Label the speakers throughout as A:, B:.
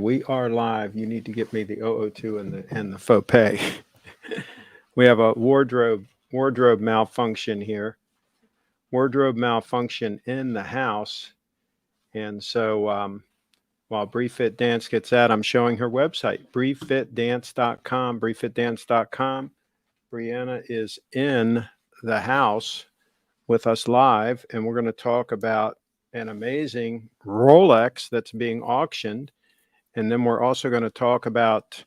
A: We are live. You need to get me the 002 and the faux pay. We have a wardrobe malfunction here. Wardrobe malfunction in the house. And so while Brief Fit Dance gets that, I'm showing her website, brieffitdance.com, brieffitdance.com. Brianna is in the house with us live, and we're going to talk about an amazing Rolex that's being auctioned. And then we're also going to talk about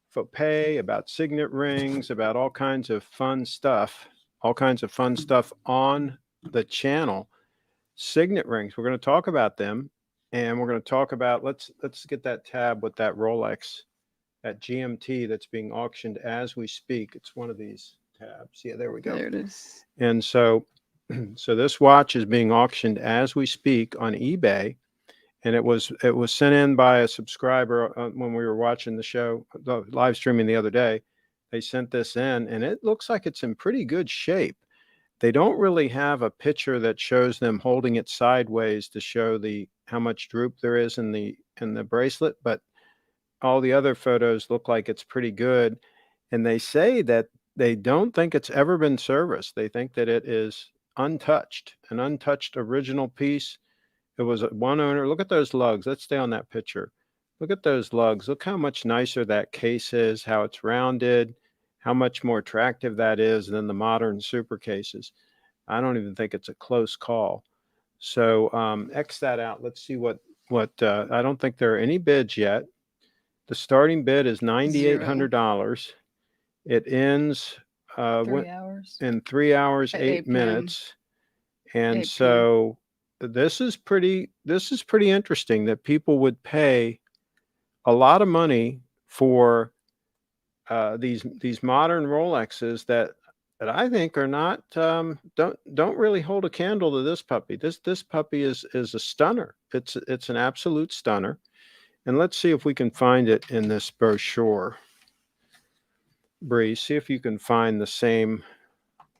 A: faux pay, about signet rings, about all kinds of fun stuff on the channel. Signet rings, we're going to talk about them, and we're going to talk about, let's get that tab with that Rolex, that GMT that's being auctioned as we speak. It's one of these tabs. Yeah, there we go.
B: There it is.
A: And so this watch is being auctioned as we speak on eBay. And it was sent in by a subscriber when we were watching the show, the live streaming the other day. They sent this in, and it looks like it's in pretty good shape. They don't really have a picture that shows them holding it sideways to show how much droop there is in the bracelet, but all the other photos look like it's pretty good. And they say that they don't think it's ever been serviced. They think that it is untouched, an untouched original piece. It was one owner. Look at those lugs. Let's stay on that picture. Look at those lugs. Look how much nicer that case is, how it's rounded, how much more attractive that is than the modern super cases. I don't even think it's a close call. So X that out. Let's see what I don't think there are any bids yet. The starting bid is $9,800. It ends
B: 3 hours.
A: in 3 hours, 8 minutes. And so this is pretty interesting that people would pay a lot of money for these modern Rolexes that I think are not don't really hold a candle to this puppy. This puppy is a stunner. It's an absolute stunner. And let's see if we can find it in this brochure. Bree, see if you can find the same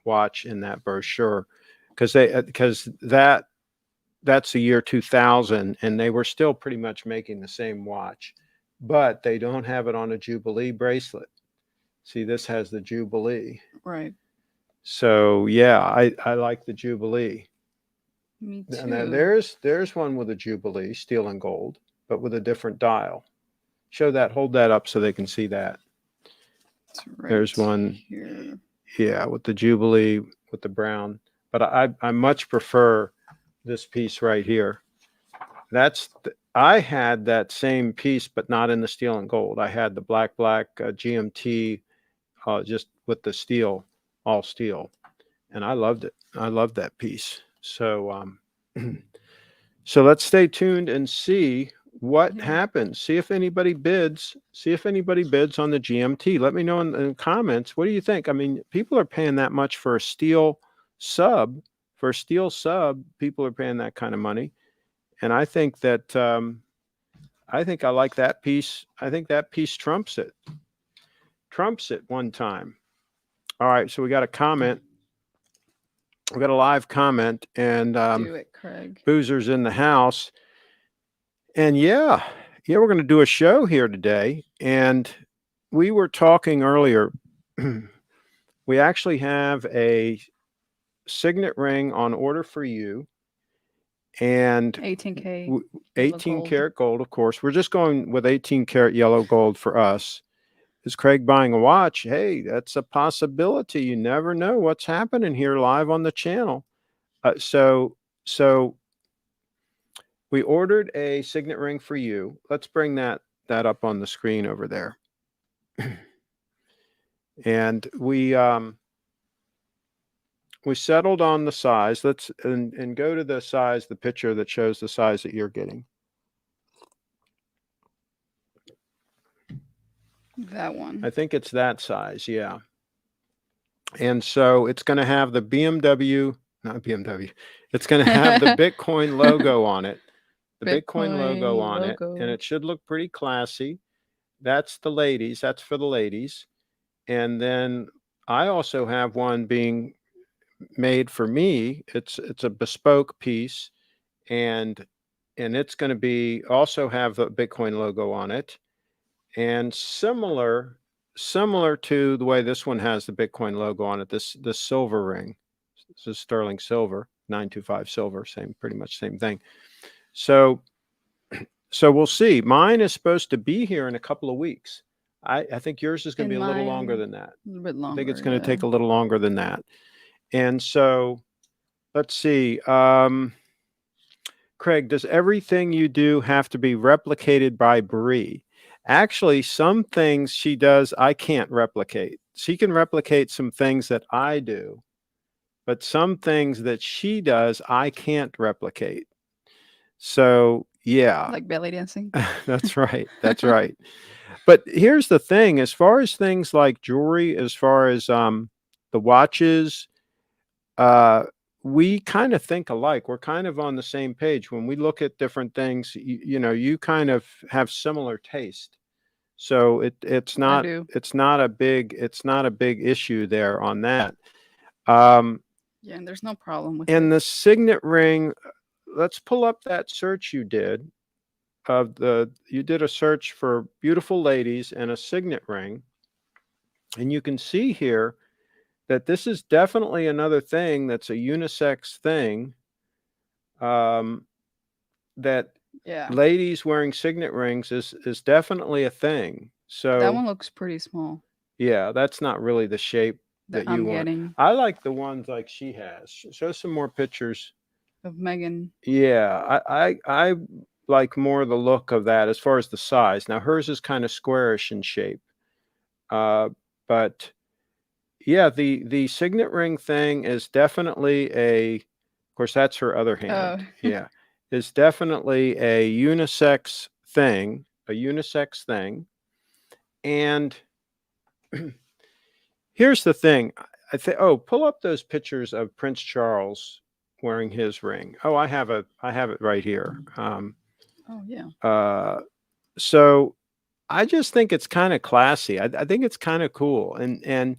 A: watch in that brochure, because that's the year 2000, and they were still pretty much making the same watch, but they don't have it on a Jubilee bracelet. See, this has the Jubilee.
B: Right.
A: So yeah, I like the Jubilee.
B: Me too.
A: And then there's one with a Jubilee, steel and gold, but with a different dial. Hold that up so they can see that.
B: Right
A: there's one
B: here.
A: Yeah, with the Jubilee, with the brown. But I much prefer this piece right here. I had that same piece, but not in the steel and gold. I had the black GMT, just with the steel, all steel, and I loved it. I loved that piece. So so let's stay tuned and see what happens. See if anybody bids. See if anybody bids on the GMT. Let me know in the comments. What do you think? I mean, people are paying that much for a steel sub. For a steel sub, people are paying that kind of money. And I think that I like that piece. I think that piece trumps it. Trumps it one time. All right, so we got a comment. We got a live comment, and
B: Do it, Craig.
A: Boozer's in the house. And yeah, we're going to do a show here today. And we were talking earlier. We actually have a signet ring on order for you. And
B: 18K.
A: 18 karat gold, of course. We're just going with 18 karat yellow gold for us. Is Craig buying a watch? Hey, that's a possibility. You never know what's happening here live on the channel. So we ordered a signet ring for you. Let's bring that up on the screen over there. And we settled on the size. Let's and go to the size, the picture that shows the size that you're getting.
B: That one.
A: I think it's that size, yeah. And so it's going to have the not BMW. It's going to have the Bitcoin logo on it. The Bitcoin logo on it, and it should look pretty classy. That's the ladies. That's for the ladies. And then I also have one being made for me. It's a bespoke piece, and it's going to be also have the Bitcoin logo on it, and similar to the way this one has the Bitcoin logo on it. This silver ring. This is sterling silver, 925 silver, pretty much same thing. So we'll see. Mine is supposed to be here in a couple of weeks. I think yours is going to be a little longer than that.
B: A little bit longer.
A: I think it's going to take a little longer than that. And so let's see. Craig, does everything you do have to be replicated by Bree? Actually, some things she does I can't replicate. She can replicate some things that I do, but some things that she does I can't replicate. So yeah.
B: Like belly dancing.
A: That's right. That's right. But here's the thing, as far as things like jewelry, as far as the watches, we kind of think alike. We're kind of on the same page. When we look at different things, you kind of have similar taste. So it's not a big issue there on that.
B: Yeah, and there's no problem with it.
A: And the signet ring, let's pull up that search you did. You did a search for beautiful ladies and a signet ring, and you can see here that this is definitely another thing that's a unisex thing. That ladies wearing signet rings is definitely a thing. So
B: that one looks pretty small.
A: Yeah, that's not really the shape that you want.
B: Getting.
A: I like the ones like she has. Show some more pictures
B: of Megan.
A: Yeah, I like more the look of that as far as the size. Now hers is kind of squarish in shape, but yeah, the signet ring thing is definitely of course that's her other hand. Yeah, is definitely a unisex thing, and here's the thing. I think. Oh, pull up those pictures of Prince Charles wearing his ring. Oh, I have it right here.
B: Oh yeah.
A: So I just think it's kind of classy. I think it's kind of cool. And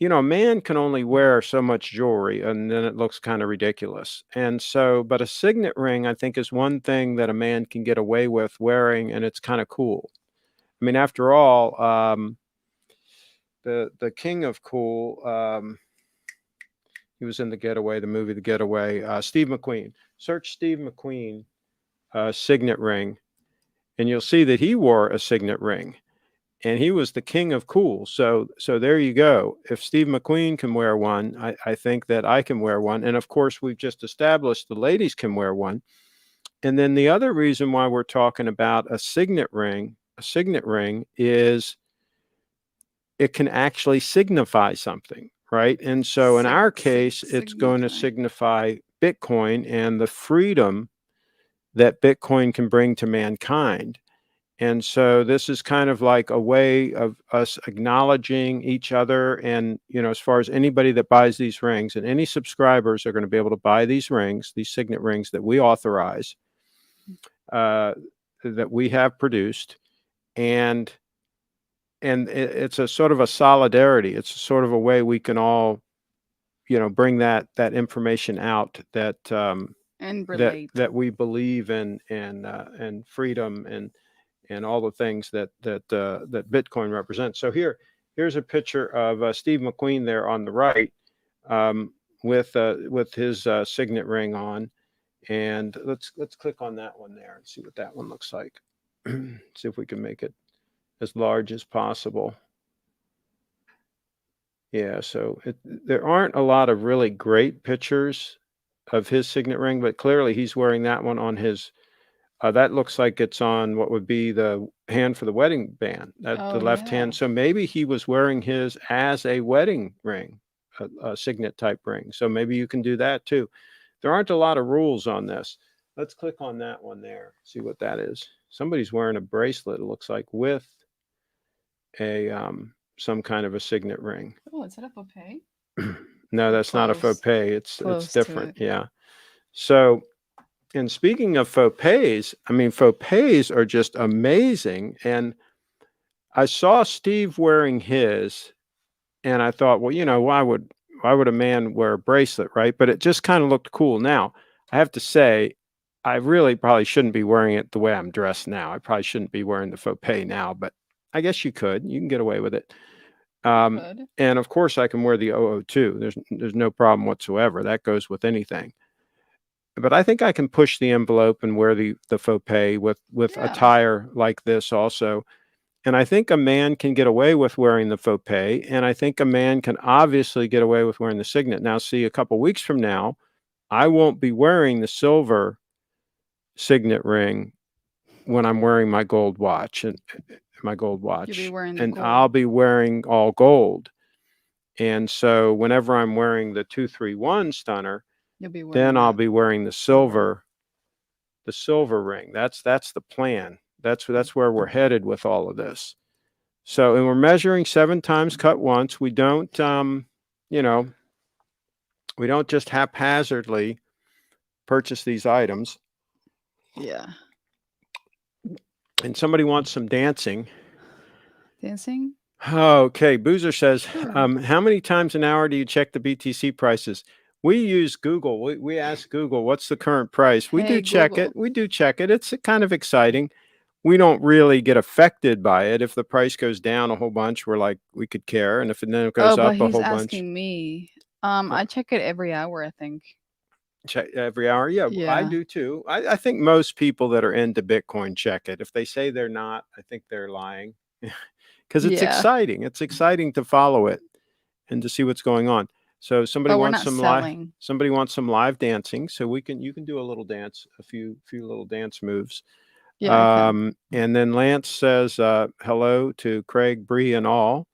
A: a man can only wear so much jewelry and then it looks kind of ridiculous. And so, but a signet ring, I think, is one thing that a man can get away with wearing, and it's kind of cool. I mean, after all, the king of cool, he was in the movie The Getaway, Steve McQueen. Search Steve McQueen signet ring, and you'll see that he wore a signet ring, and he was the king of cool. So there you go. If Steve McQueen can wear one, I think that I can wear one. And of course, we've just established the ladies can wear one. And then the other reason why we're talking about a signet ring is it can actually signify something. Right. And so in our case, it's going to signify Bitcoin and the freedom that Bitcoin can bring to mankind. And so this is kind of like a way of us acknowledging each other. And, as far as anybody that buys these rings, and any subscribers are going to be able to buy these rings, these signet rings that we authorize, that we have produced. And it's a sort of a solidarity. It's sort of a way we can all, bring that information out that
B: and relate.
A: that we believe in and freedom and all the things that Bitcoin represents. So here's a picture of Steve McQueen there on the right, with his signet ring on, and let's click on that one there and see what that one looks like. See if we can make it as large as possible. Yeah, so there aren't a lot of really great pictures of his signet ring, but clearly he's wearing that one on his. That looks like it's on what would be the hand for the wedding band, the left hand. So maybe he was wearing his as a wedding ring, a signet type ring. So maybe you can do that too. There aren't a lot of rules on this. Let's click on that one there. See what that is. Somebody's wearing a bracelet, it looks like, with a some kind of a signet ring.
B: Oh, is that a faux pay?
A: No, that's not a faux pay. It's different. Yeah. So, and speaking of faux pays, I mean, faux pays are just amazing. And I saw Steve wearing his, and I thought, well, why would a man wear a bracelet, right? But it just kind of looked cool. Now, I have to say, I really probably shouldn't be wearing it the way I'm dressed now. I probably shouldn't be wearing the faux pay now, but I guess you could. You can get away with it.
B: Could.
A: And of course, I can wear the 002. There's no problem whatsoever. That goes with anything. But I think I can push the envelope and wear the faux pay with
B: Yeah.
A: attire like this also. And I think a man can get away with wearing the faux pay, and I think a man can obviously get away with wearing the signet. Now, see, a couple weeks from now, I won't be wearing the silver signet ring when I'm wearing my gold watch and my gold watch,
B: You'll be wearing the
A: and
B: gold.
A: I'll be wearing all gold. And so whenever I'm wearing the 231 stunner,
B: You'll be wearing
A: then I'll
B: that.
A: be wearing the silver ring. That's the plan. That's where we're headed with all of this. So, and we're measuring 7 times cut once. We don't, you know, we don't just haphazardly purchase these items.
B: Yeah.
A: And somebody wants some dancing.
B: Dancing?
A: Okay. Boozer says,
B: Sure.
A: how many times an hour do you check the BTC prices? We use Google. We ask Google, what's the current price? We do
B: Hey,
A: check
B: Google.
A: it. We do check it. It's kind of exciting. We don't really get affected by it. If the price goes down a whole bunch, we're like, we could care. And if it then goes
B: Oh, but
A: up a
B: he's
A: whole bunch.
B: asking me. I check it every hour, I think.
A: Check every hour. Yeah, I
B: Yeah.
A: do too. I think most people that are into Bitcoin check it. If they say they're not, I think they're lying. Because it's
B: Yeah.
A: exciting. It's exciting to follow it and to see what's going on. So somebody
B: But we're
A: wants
B: not
A: some
B: selling.
A: somebody wants some live dancing. So you can do a little dance, a few little dance moves.
B: Yeah, I can.
A: And then Lance says hello to Craig, Bree, and all.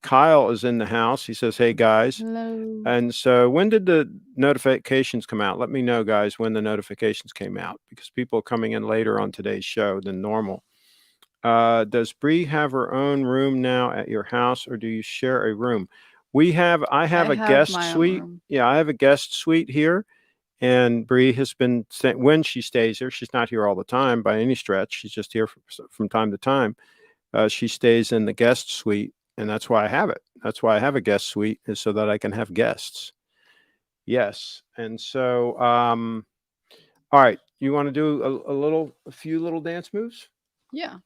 A: Kyle is in the house. He says, hey guys.
B: Hello.
A: And so when did the notifications come out? Let me know, guys, when the notifications came out, because people are coming in later on today's show than normal. Does Bree have her own room now at your house, or do you share a room? I have a guest
B: my own
A: suite.
B: room.
A: Yeah, I have a guest suite here. And Bree has been, when she stays here, she's not here all the time by any stretch. She's just here from time to time. She stays in the guest suite, and that's why I have it. That's why I have a guest suite, is so that I can have guests. Yes. And so, all right, you want to do a few little dance moves?
B: Yeah.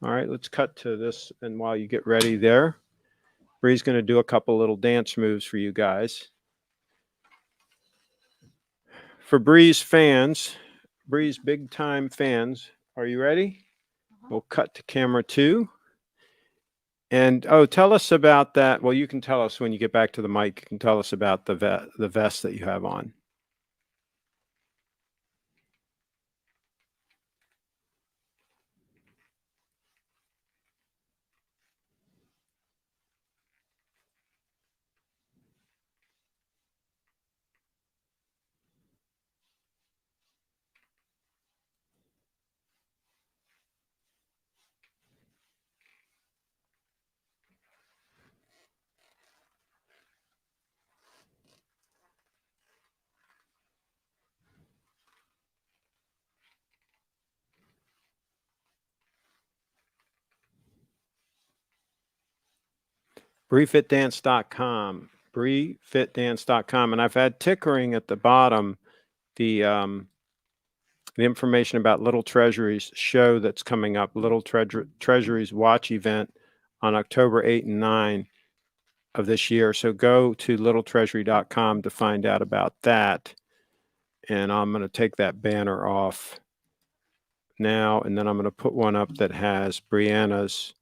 A: All right, let's cut to this. And while you get ready there, Bree's going to do a couple little dance moves for you guys. For Bree's fans, Bree's big time fans, are you ready? We'll cut to camera 2. And tell us about that. Well, you can tell us when you get back to the mic. You can tell us about the vest that you have on. BreeFitDance.com. BreeFitDance.com. And I've had tickering at the bottom the information about Little Treasury's show that's coming up, Little Treasury's watch event on October 8 and 9 of this year. So go to littletreasury.com to find out about that. And I'm going to take that banner off now, and then I'm going to put one up that has Brianna's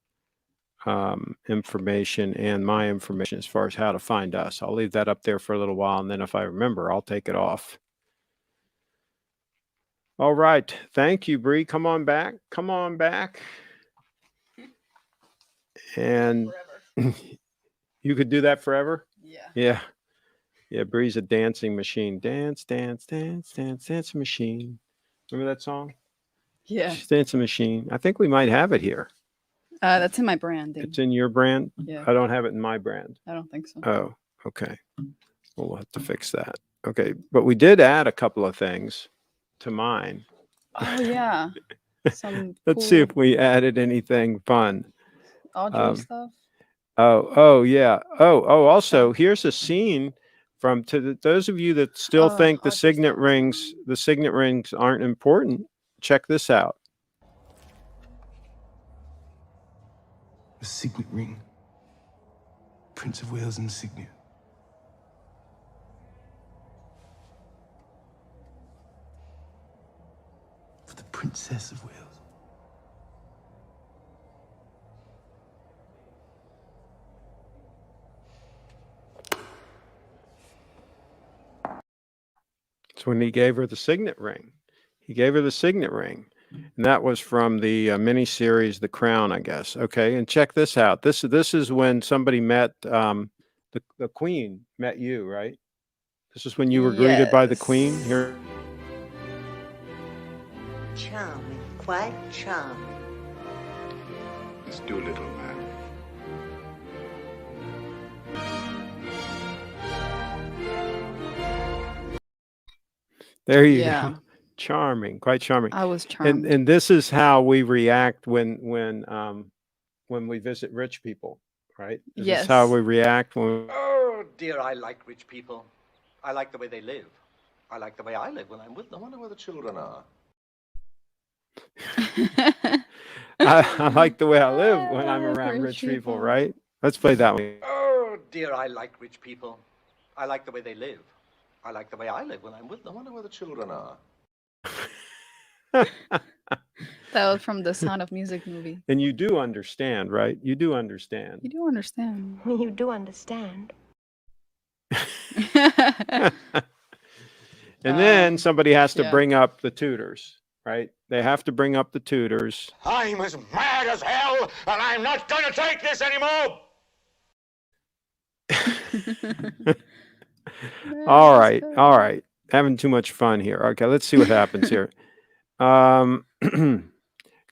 A: information and my information as far as how to find us. I'll leave that up there for a little while, and then if I remember, I'll take it off. All right. Thank you, Bree. Come on back. Come on back. And you could do that forever?
B: Yeah.
A: Yeah. Yeah, Bree's a dancing machine. Dance, dance, dance, dance, dance machine. Remember that song?
B: Yeah.
A: She's dancing machine. I think we might have it here.
B: That's in my branding.
A: It's in your brand?
B: Yeah.
A: I don't have it in my brand.
B: I don't think so.
A: Oh, okay. Well, we'll have to fix that. Okay. But we did add a couple of things to mine.
B: Oh, yeah.
A: Let's see if we added anything fun.
B: Audrey stuff.
A: Oh, yeah. Also, here's a scene those of you that still think the
B: Hard to
A: signet
B: stop.
A: rings aren't important, check this out.
C: The signet ring. Prince of Wales insignia. For the Princess of Wales.
A: It's when he gave her the signet ring. He gave her the signet ring. And that was from the miniseries The Crown, I guess. Okay, and check this out. This is when somebody met the Queen met you, right? This is when you were greeted by the Queen. Here.
D: Charming, quite charming.
E: It's Doolittle, man.
A: There you
B: Yeah.
A: go. Charming, quite charming.
B: I was charmed.
A: And this is how we react when we visit rich people, right? This is how
B: Yes.
A: we react when
F: Oh, dear, I like rich people. I like the way they live. I like the way I live when I'm with them. I wonder where the children are.
A: I like the way I live when I'm around rich people, right? Let's play that one.
F: Oh, dear, I like rich people. I like the way they live. I like the way I live when I'm with them. I wonder where the children are.
B: That was from the Sound of Music movie.
A: And you do understand, right? You do understand.
B: You do understand.
G: You do understand.
A: And then somebody has to
B: yeah.
A: bring up the tutors, right? They have to bring up the tutors.
H: I'm as mad as hell, and I'm not going to take this anymore.
A: All right. Having too much fun here. Okay, let's see what happens here.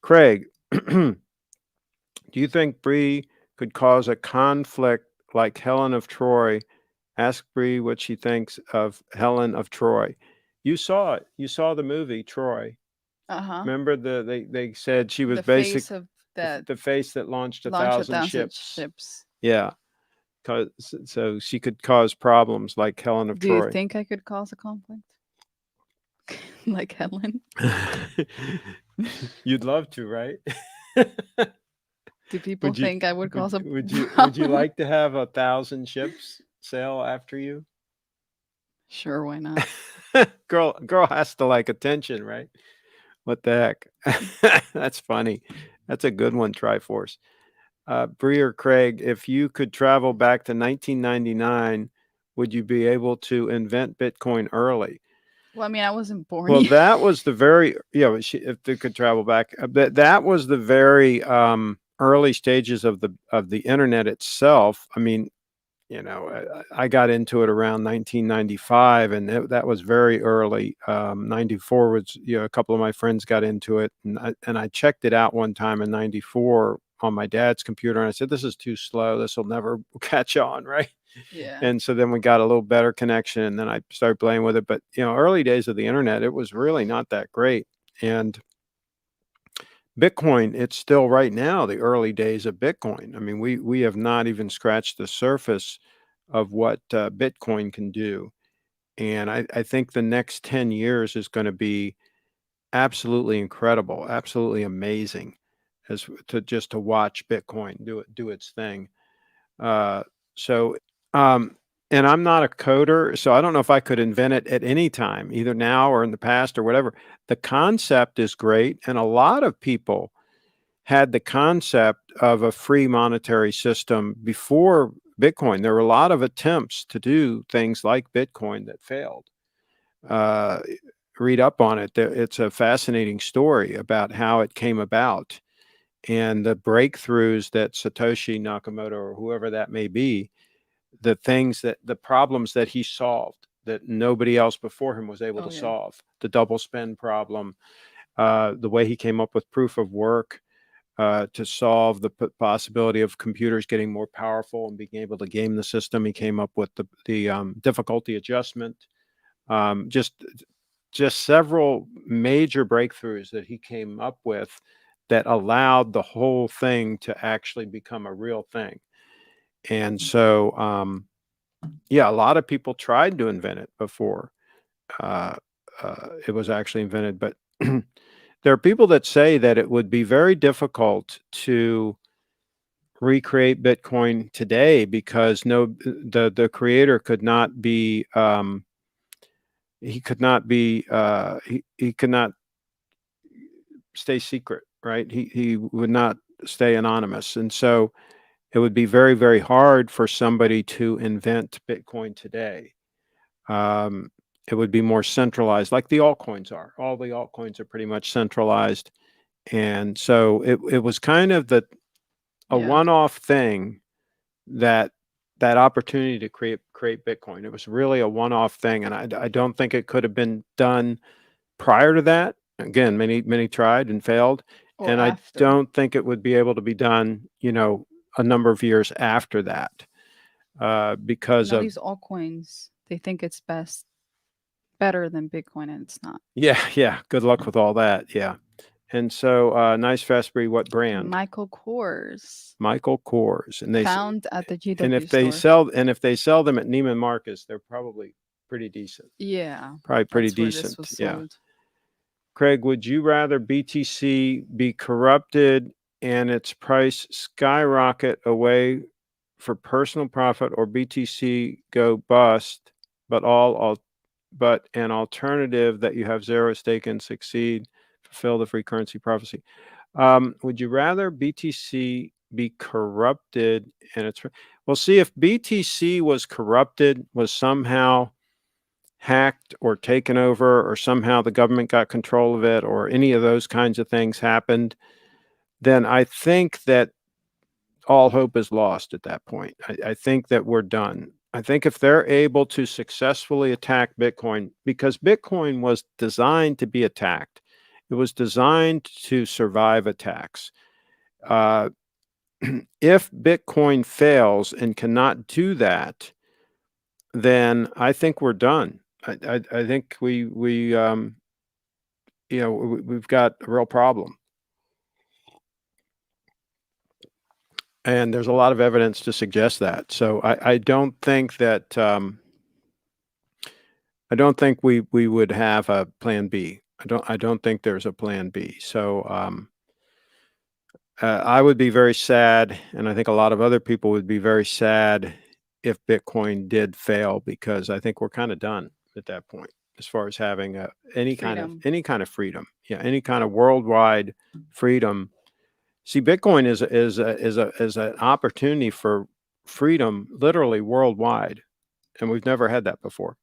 A: Craig, do you think Bree could cause a conflict like Helen of Troy? Ask Bree what she thinks of Helen of Troy. You saw it. You saw the movie Troy. Remember they said she was basically the face that launched a thousand ships. Yeah. So she could cause problems like Helen of Troy.
B: Do you think I could cause a conflict? Like Helen?
A: You'd love to, right?
B: Do people think I would cause a
A: would you like to have 1,000 ships sail after you?
B: Sure, why not?
A: Girl has to like attention, right? What the heck? That's funny. That's a good one, Triforce. Bree or Craig, if you could travel back to 1999, would you be able to invent Bitcoin early?
B: Well, I mean, I wasn't born
A: Well,
B: yet.
A: that was the very if they could travel back, that was the very early stages of the internet itself. I mean, I got into it around 1995, and that was very early. 94 was, a couple of my friends got into it, and I checked it out one time in 94 on my dad's computer, and I said, this is too slow. This will never catch on, right?
B: Yeah.
A: And so then we got a little better connection, and then I started playing with it. But, early days of the internet, it was really not that great. And Bitcoin, it's still right now the early days of Bitcoin. I mean, we have not even scratched the surface of what Bitcoin can do. And I think the next 10 years is going to be absolutely incredible, absolutely amazing to watch Bitcoin do its thing. And I'm not a coder, so I don't know if I could invent it at any time, either now or in the past or whatever. The concept is great, and a lot of people had the concept of a free monetary system before Bitcoin. There were a lot of attempts to do things like Bitcoin that failed. Read up on it. It's a fascinating story about how it came about and the breakthroughs that Satoshi Nakamoto or whoever that may be, the problems that he solved that nobody else before him was able to solve. The double spend problem, the way he came up with proof of work to solve the possibility of computers getting more powerful and being able to game the system. He came up with the difficulty adjustment, just several major breakthroughs that he came up with that allowed the whole thing to actually become a real thing. And so yeah, a lot of people tried to invent it before it was actually invented, but there are people that say that it would be very difficult to recreate Bitcoin today because the creator could not be he could not be he could not stay secret, right? He would not stay anonymous, and so it would be very, very hard for somebody to invent Bitcoin today. It would be more centralized, like the altcoins are. All the altcoins are pretty much centralized, and so it was kind of a
B: Yeah.
A: one-off thing, that opportunity to create Bitcoin. It was really a one-off thing, and I don't think it could have been done prior to that. Again, many tried and failed,
B: Or
A: and I
B: after.
A: don't think it would be able to be done, a number of years after that, because
B: Now
A: of
B: these altcoins, they think it's better than Bitcoin, and it's not.
A: yeah. Good luck with all that. Yeah, and so nice fast breed. What brand?
B: Michael Kors,
A: Michael Kors, and
B: found at the
A: and
B: GW
A: if they
B: store.
A: sell them at Neiman Marcus, they're probably pretty decent.
B: Yeah,
A: Probably pretty
B: that's where this
A: decent.
B: was
A: Yeah.
B: sold.
A: Craig, would you rather BTC be corrupted and its price skyrocket away for personal profit, or BTC go bust, but an alternative that you have zero stake in succeed, fulfill the free currency prophecy? Would you rather BTC be corrupted and its well, see, if BTC was corrupted, was somehow hacked or taken over, or somehow the government got control of it, or any of those kinds of things happened, then I think that all hope is lost at that point. I think that we're done. I think if they're able to successfully attack Bitcoin, because Bitcoin was designed to be attacked, it was designed to survive attacks. If Bitcoin fails and cannot do that, then I think we're done. I think we've got a real problem, and there's a lot of evidence to suggest that. So I don't think that I don't think we would have a plan B. I don't think there's a plan B. So I would be very sad, and I think a lot of other people would be very sad if Bitcoin did fail, because I think we're kind of done at that point as far as having any kind of freedom. Yeah, any kind of worldwide freedom. See, Bitcoin is an opportunity for freedom, literally worldwide, and we've never had that before.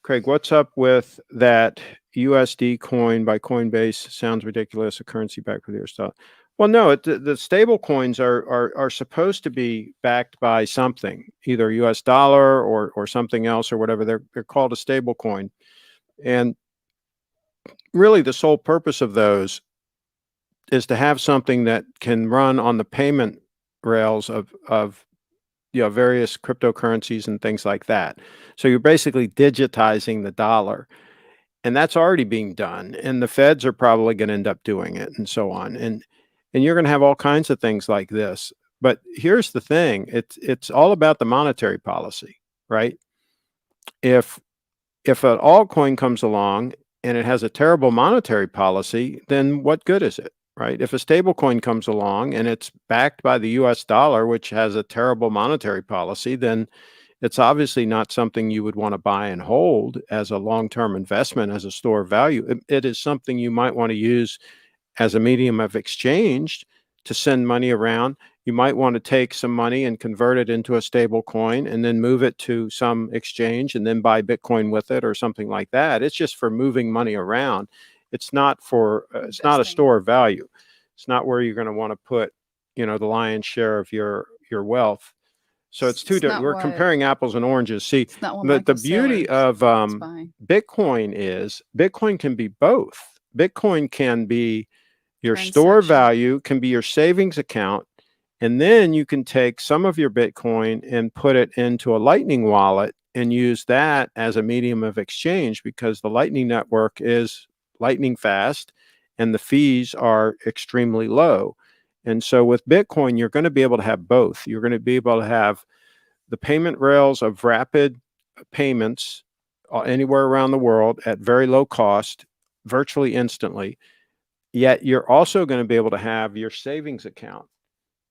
A: Craig, what's up with that USD coin by Coinbase? Sounds ridiculous. A currency backed with your stuff. Well, no, the stable coins are supposed to be backed by something, either US dollar or something else or whatever. They're called a stable coin. And really the sole purpose of those is to have something that can run on the payment rails of various cryptocurrencies and things like that. So you're basically digitizing the dollar. And that's already being done. And the feds are probably going to end up doing it, and so on. And you're going to have all kinds of things like this. But here's the thing. It's all about the monetary policy, right? If an altcoin comes along and it has a terrible monetary policy, then what good is it, right? If a stable coin comes along and it's backed by the US dollar, which has a terrible monetary policy, then it's obviously not something you would want to buy and hold as a long-term investment, as a store of value. It is something you might want to use as a medium of exchange to send money around. You might want to take some money and convert it into a stable coin and then move it to some exchange and then buy Bitcoin with it or something like that. It's just for moving money around. It's not for, it's not a store of value. It's not where you're going to want to put, the lion's share of your wealth. So it's two different. We're comparing apples and oranges. See, the beauty of Bitcoin is Bitcoin can be both. Bitcoin can be your store value, can be your savings account, and then you can take some of your Bitcoin and put it into a Lightning wallet and use that as a medium of exchange, because the Lightning network is lightning fast and the fees are extremely low. And so with Bitcoin, you're going to be able to have both. You're going to be able to have the payment rails of rapid payments anywhere around the world at very low cost, virtually instantly. Yet you're also going to be able to have your savings account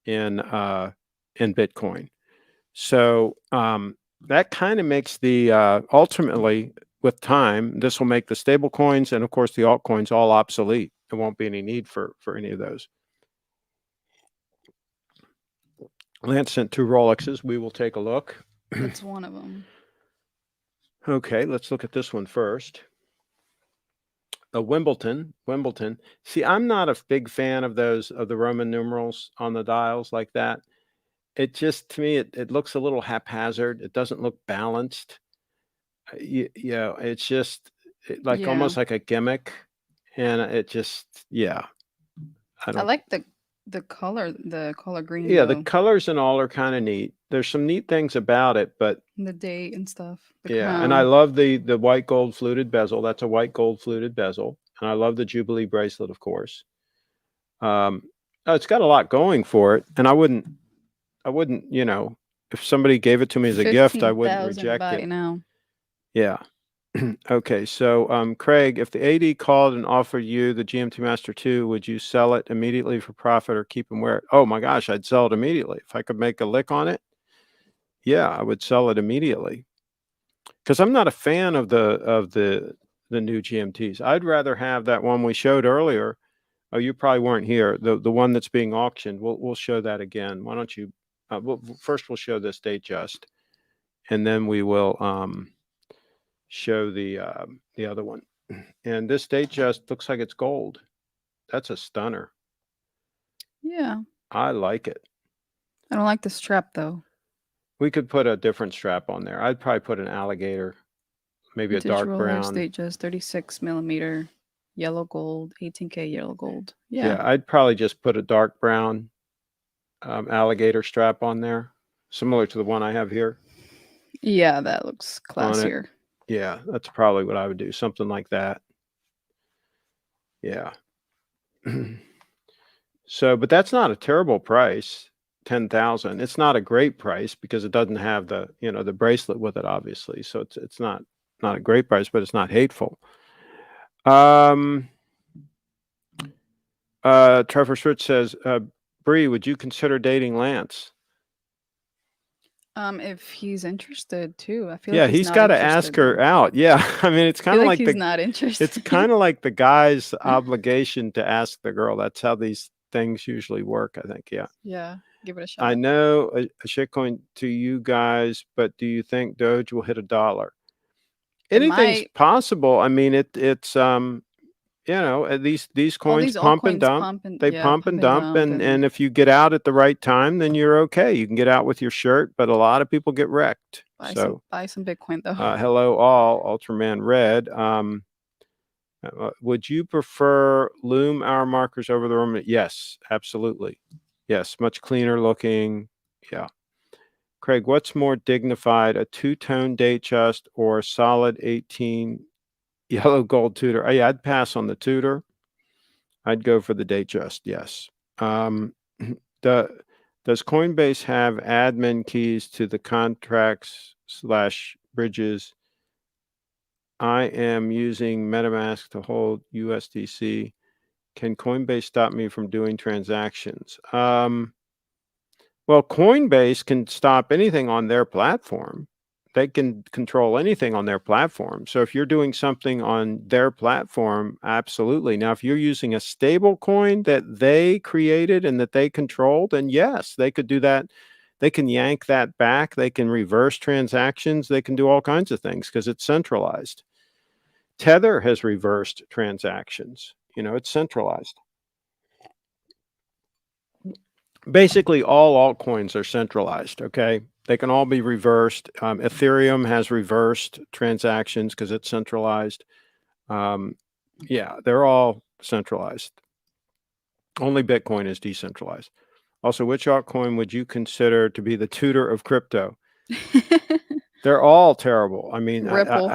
A: in Bitcoin. So that kind of makes the ultimately, with time, this will make the stable coins and of course the altcoins all obsolete. There won't be any need for any of those. Lance sent 2 Rolexes. We will take a look.
B: That's one of them.
A: Okay, let's look at this one first. Wimbledon. See, I'm not a big fan of those, of the Roman numerals on the dials like that. It just, to me, it looks a little haphazard. It doesn't look balanced. It's just like almost like a gimmick. And it just, I don't.
B: I like the color green.
A: Yeah,
B: though.
A: the colors and all are kind of neat. There's some neat things about it, but
B: And the date and stuff. The
A: yeah, and
B: crown.
A: I love the white gold fluted bezel. That's a white gold fluted bezel, and I love the Jubilee bracelet, of course. It's got a lot going for it, and I wouldn't, if somebody gave it to me as a gift, I wouldn't
B: 15,000
A: reject
B: by
A: it.
B: now.
A: Yeah. Okay, so Craig, if the AD called and offered you the GMT Master 2, would you sell it immediately for profit or keep and wear it? Oh my gosh, I'd sell it immediately. If I could make a lick on it, yeah, I would sell it immediately. Because I'm not a fan of the new GMTs. I'd rather have that one we showed earlier. Oh, you probably weren't here. The one that's being auctioned. We'll show that again. Why don't you? First, we'll show this Datejust, and then we will show the other one. And this Datejust looks like it's gold. That's a stunner.
B: Yeah.
A: I like it.
B: I don't like the strap though.
A: We could put a different strap on there. I'd probably put an alligator, maybe a dark brown.
B: Datejust 36mm, yellow gold, 18K yellow gold.
A: Yeah, I'd probably just put a dark brown alligator strap on there, similar to the one I have here.
B: Yeah, that looks classier.
A: Yeah, that's probably what I would do. Something like that. Yeah. So, but that's not a terrible price. 10,000. It's not a great price because it doesn't have the, the bracelet with it, obviously. So it's not a great price, but it's not hateful. Trevor Switch says, Bree, would you consider dating Lance?
B: If he's interested too. I feel like
A: he's got to ask her out. Yeah. I mean, it's kind of like
B: he's not interested.
A: It's kind of like the guy's obligation to ask the girl. That's how these things usually work, I think. Yeah.
B: Yeah. Give it a shot.
A: I know a shitcoin to you guys, but do you think Doge will hit $1? Anything's possible. I mean, it's these coins pump and dump. They pump and dump, and if you get out at the right time, then you're okay. You can get out with your shirt, but a lot of people get wrecked.
B: Buy some Bitcoin though.
A: Hello all, Ultraman Red. Would you prefer loom hour markers over the Roman? Yes, absolutely. Yes, much cleaner looking. Yeah. Craig, what's more dignified, a two-tone Datejust or a solid 18 yellow gold Tudor? Oh, yeah, I'd pass on the Tudor. I'd go for the Datejust, yes. Does Coinbase have admin keys to the contracts/bridges? I am using MetaMask to hold USDC. Can Coinbase stop me from doing transactions? Well, Coinbase can stop anything on their platform. They can control anything on their platform. So if you're doing something on their platform, absolutely. Now, if you're using a stable coin that they created and that they control, then yes, they could do that. They can yank that back. They can reverse transactions. They can do all kinds of things because it's centralized. Tether has reversed transactions. It's centralized. Basically, all altcoins are centralized, okay? They can all be reversed. Ethereum has reversed transactions because it's centralized. Yeah, they're all centralized. Only Bitcoin is decentralized. Also, which altcoin would you consider to be the Tudor of crypto? They're all terrible. I mean,
B: Ripple.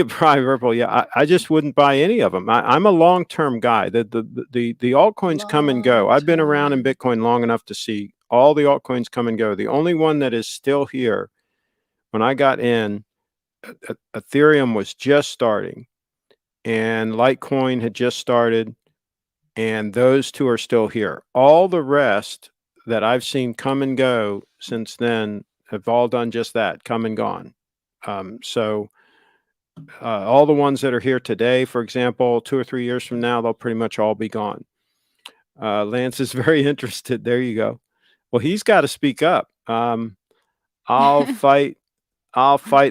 A: Probably Ripple. Yeah, I just wouldn't buy any of them. I'm a long-term guy. The altcoins come and go. I've been around in Bitcoin long enough to see All the altcoins come and go. The only one that is still here, when I got in, Ethereum was just starting, and Litecoin had just started, and those two are still here. All the rest that I've seen come and go since then have all done just that, come and gone. So all the ones that are here today, for example, 2 or 3 years from now, they'll pretty much all be gone. Lance is very interested. There you go. Well, he's got to speak up. I'll fight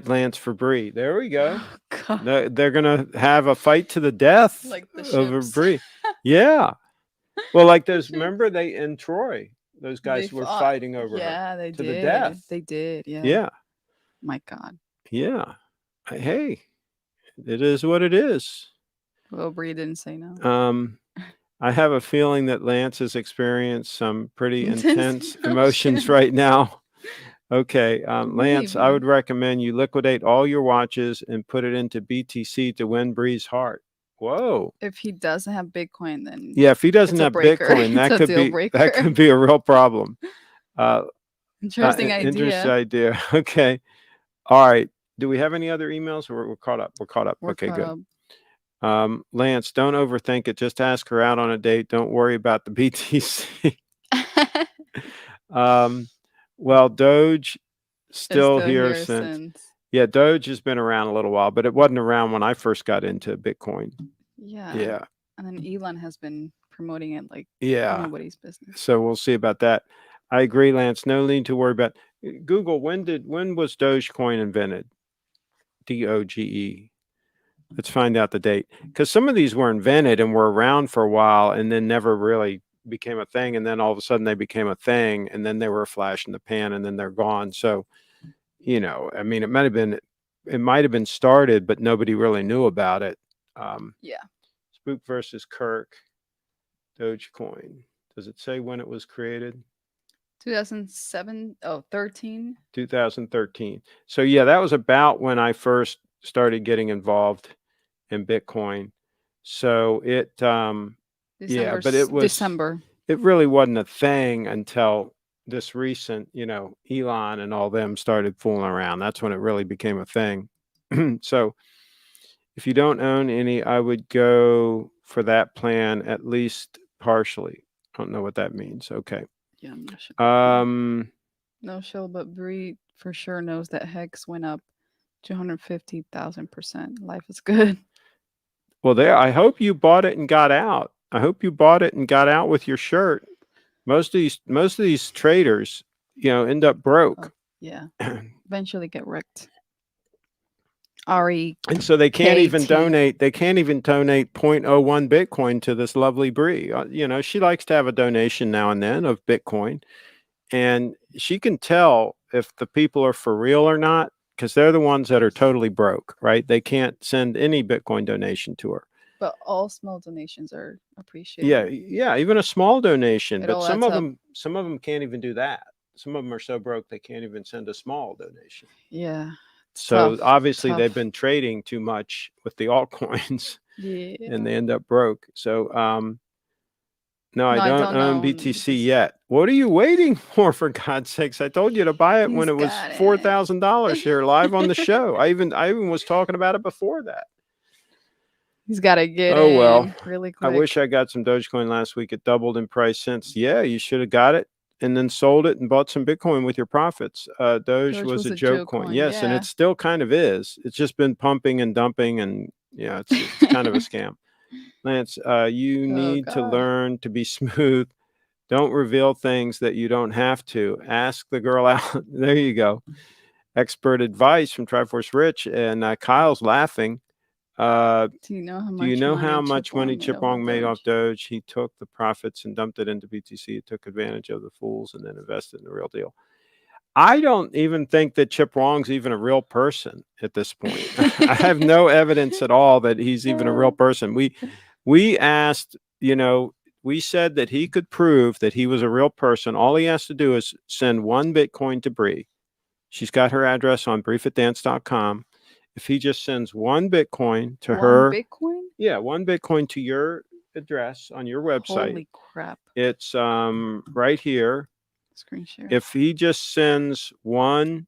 A: Lance for Bree. There we go.
B: Oh, God.
A: They're gonna have a fight to the death
B: Like the
A: over
B: ships.
A: Bree. Yeah. Well, like those. Remember they in Troy, those guys
B: They
A: were
B: fought.
A: fighting over her
B: Yeah, they
A: to
B: did.
A: the death.
B: They did. Yeah.
A: Yeah.
B: My God.
A: Yeah. Hey, it is what it is.
B: Well, Bree didn't say no.
A: I have a feeling that Lance has experienced some pretty intense emotions
B: emotions.
A: right now. Okay, Lance, I
B: Maybe.
A: would recommend you liquidate all your watches and put it into BTC to win Bree's heart. Whoa.
B: If he doesn't have Bitcoin, then
A: Yeah, if he doesn't
B: it's a
A: have
B: breaker.
A: Bitcoin, that
B: It's a
A: could
B: deal
A: be
B: breaker.
A: that could be a real problem.
B: Interesting idea.
A: Interesting idea. Okay. All right. Do we have any other emails? We're caught up. We're caught up.
B: We're
A: Okay,
B: caught
A: good.
B: up.
A: Lance, don't overthink it. Just ask her out on a date. Don't worry about the BTC. Well, Doge still here since. Yeah, Doge has been around a little while, but it wasn't around when I first got into Bitcoin.
B: Yeah.
A: Yeah.
B: And then Elon has been promoting it like
A: Yeah.
B: nobody's business.
A: So we'll see about that. I agree, Lance. No need to worry about. Google, when was Dogecoin invented? DOGE. Let's find out the date, because some of these were invented and were around for a while and then never really became a thing, and then all of a sudden they became a thing, and then they were a flash in the pan, and then they're gone. So, I mean, it might have been started, but nobody really knew about it.
B: Yeah.
A: Spook versus Kirk, Dogecoin. Does it say when it was created?
B: 2007. Oh, 13.
A: 2013. So yeah, that was about when I first started getting involved in Bitcoin. So it yeah, but it was
B: December.
A: It really wasn't a thing until this recent, Elon and all them started fooling around. That's when it really became a thing. So if you don't own any, I would go for that plan at least partially. I don't know what that means. Okay.
B: Yeah, I'm not sure. No show, but Bree for sure knows that Hex went up 250,000%. Life is good.
A: Well, I hope you bought it and got out. I hope you bought it and got out with your shirt. Most of these traders, end up broke.
B: Yeah. Eventually get wrecked. RE.
A: And so they can't even donate. They can't even donate 0.01 Bitcoin to this lovely Bree. She likes to have a donation now and then of Bitcoin, and she can tell if the people are for real or not, because they're the ones that are totally broke, right? They can't send any Bitcoin donation to her.
B: But all small donations are appreciated.
A: Yeah, even a small donation.
B: It
A: But
B: all
A: some
B: adds
A: of
B: up.
A: them can't even do that. Some of them are so broke they can't even send a small donation.
B: Yeah.
A: So
B: tough,
A: obviously
B: tough.
A: they've been trading too much with the altcoins,
B: Yeah.
A: and they end up broke. So no, I don't own
B: own
A: BTC yet. What are you waiting for God's sakes? I told you to buy it when it was $4,000 here live on the show. I even was talking about it before that.
B: He's got to get
A: Oh
B: in
A: well,
B: really quick.
A: I wish I got some Dogecoin last week. It doubled in price since. Yeah, you should have got it and then sold it and bought some Bitcoin with your profits. Doge was a joke coin. Yes, and
B: yeah.
A: it still kind of is. It's just been pumping and dumping, and yeah, it's kind of a scam. Lance, you need to learn to be smooth. Don't reveal things that you don't have to. Ask the girl out. There you go. Expert advice from Triforce Rich, and Kyle's laughing. Do you know how much money Chip Wong made off Doge? He took the profits and dumped it into BTC. He took advantage of the fools and then invested in the real deal. I don't even think that Chip Wong's even a real person at this point. I have no evidence at all that he's even a real person. We asked, we said that he could prove that he was a real person. All he has to do is send one Bitcoin to Bree. She's got her address on briefitdance.com. If he just sends one Bitcoin to her.
B: One Bitcoin?
A: Yeah, one Bitcoin to your address on your website.
B: Holy crap.
A: It's right here.
B: Screen share.
A: If he just sends 1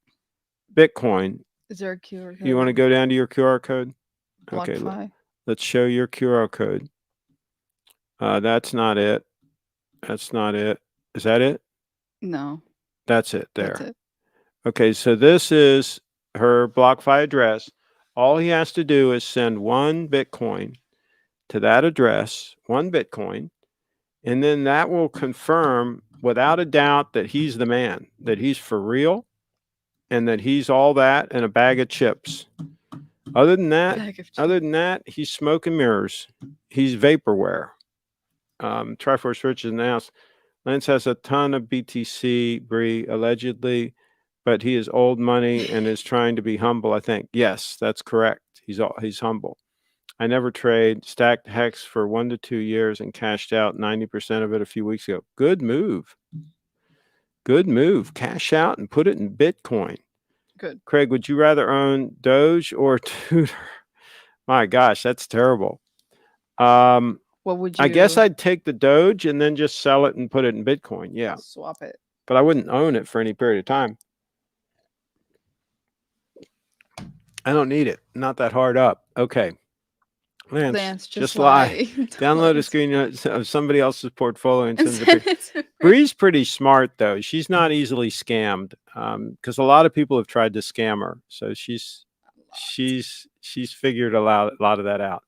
A: Bitcoin,
B: Is there a QR code?
A: you want to go down to your QR code? Okay,
B: BlockFi.
A: let's show your QR code. That's not it. That's not it. Is that it?
B: No.
A: That's it there.
B: That's it.
A: Okay, so this is her BlockFi address. All he has to do is send 1 Bitcoin to that address, 1 Bitcoin, and then that will confirm without a doubt that he's the man, that he's for real, and that he's all that and a bag of chips. Other than that, he's smoke and mirrors. He's vaporware. Triforce Rich has announced Lance has a ton of BTC, Bree, allegedly, but he is old money and is trying to be humble, I think. Yes, that's correct. He's humble. I never trade, stacked Hex for 1 to 2 years and cashed out 90% of it a few weeks ago. Good move. Good move. Cash out and put it in Bitcoin.
B: Good.
A: Craig, would you rather own Doge or Tudor? My gosh, that's terrible.
B: What would you?
A: I guess I'd take the Doge and then just sell it and put it in Bitcoin. Yeah.
B: Swap it.
A: But I wouldn't own it for any period of time. I don't need it. Not that hard up. Okay. Lance, just lie. Download a screen of somebody else's portfolio and send it. Bree's pretty smart, though. She's not easily scammed because a lot of people have tried to scam her. So she's figured a lot of that out.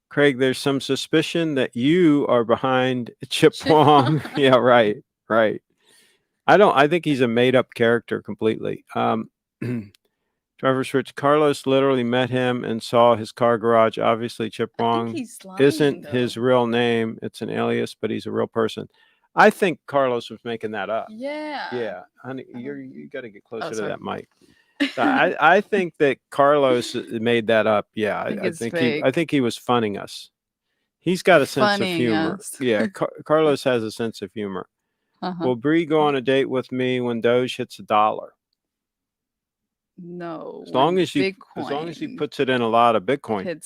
A: Craig, there's some suspicion that you are behind Chip Wong. Yeah, right. I think he's a made-up character completely. Travis Rich, Carlos literally met him and saw his car garage. Obviously, Chip Wong isn't his real name. It's an alias, but he's a real person. I think Carlos was making that up.
B: Yeah,
A: honey, you got to get closer to that mic. I think that Carlos made that up. Yeah, I think he was funning us. He's got a sense of humor. Yeah, Carlos has a sense of humor. Will Bree go on a date with me when Doge hits $1?
B: No.
A: As long as he puts it in a lot of Bitcoin.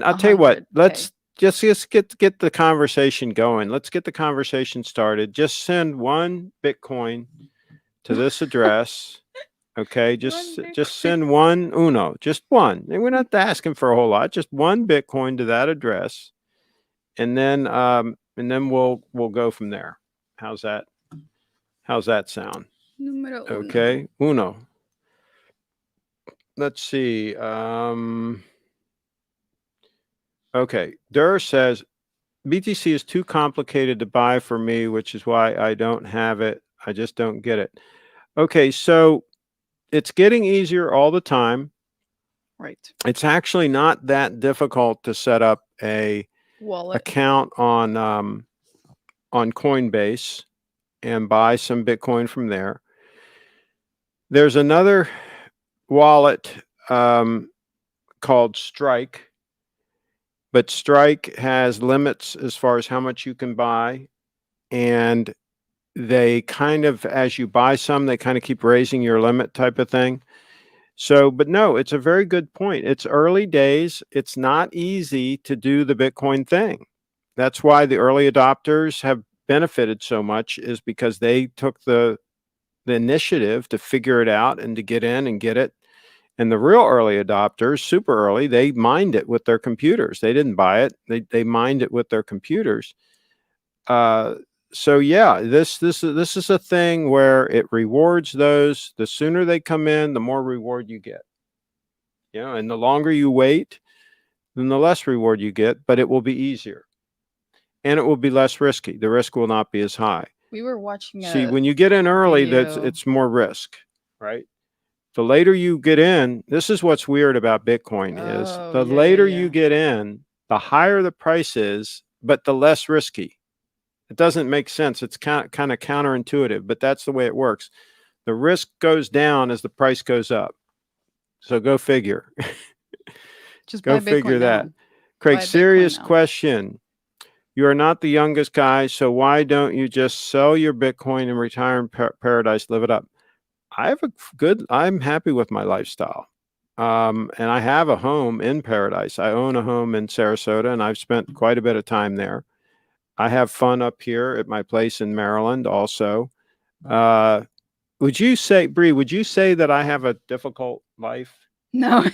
A: I'll tell you what, let's just get the conversation going. Let's get the conversation started. Just send 1 Bitcoin to this address. Okay, just send 1 uno, just 1. And we're not asking for a whole lot, just 1 Bitcoin to that address. And then we'll go from there. How's that sound?
B: Numero uno.
A: Okay, uno. Let's see. Okay, Durr says BTC is too complicated to buy for me, which is why I don't have it. I just don't get it. Okay, so it's getting easier all the time.
B: Right.
A: It's actually not that difficult to set up a account on Coinbase and buy some Bitcoin from there. There's another wallet called Strike, but Strike has limits as far as how much you can buy, and they kind of, as you buy some, they kind of keep raising your limit type of thing. So, but no, it's a very good point. It's early days. It's not easy to do the Bitcoin thing. That's why the early adopters have benefited so much, is because they took the initiative to figure it out and to get in and get it. And the real early adopters, super early, they mined it with their computers. They didn't buy it. They mined it with their computers. So yeah, this is a thing where it rewards those. The sooner they come in, the more reward you get. You know, and the longer you wait, then the less reward you get, but it will be easier. And it will be less risky. The risk will not be as high.
B: We were watching
A: when you get in early, it's more risk, right? The later you get in, this is what's weird about Bitcoin is the later you get in, the higher the price is, but the less risky. It doesn't make sense. It's kind of counterintuitive, but that's the way it works. The risk goes down as the price goes up. So go figure.
B: Just
A: go figure that. Now. Craig, serious question. You are not the youngest guy, so why don't you just sell your Bitcoin and retire in paradise, live it up? I'm happy with my lifestyle. And I have a home in paradise. I own a home in Sarasota, and I've spent quite a bit of time there. I have fun up here at my place in Maryland also. Would you say, Bree, would you say that I have a difficult life?
B: No,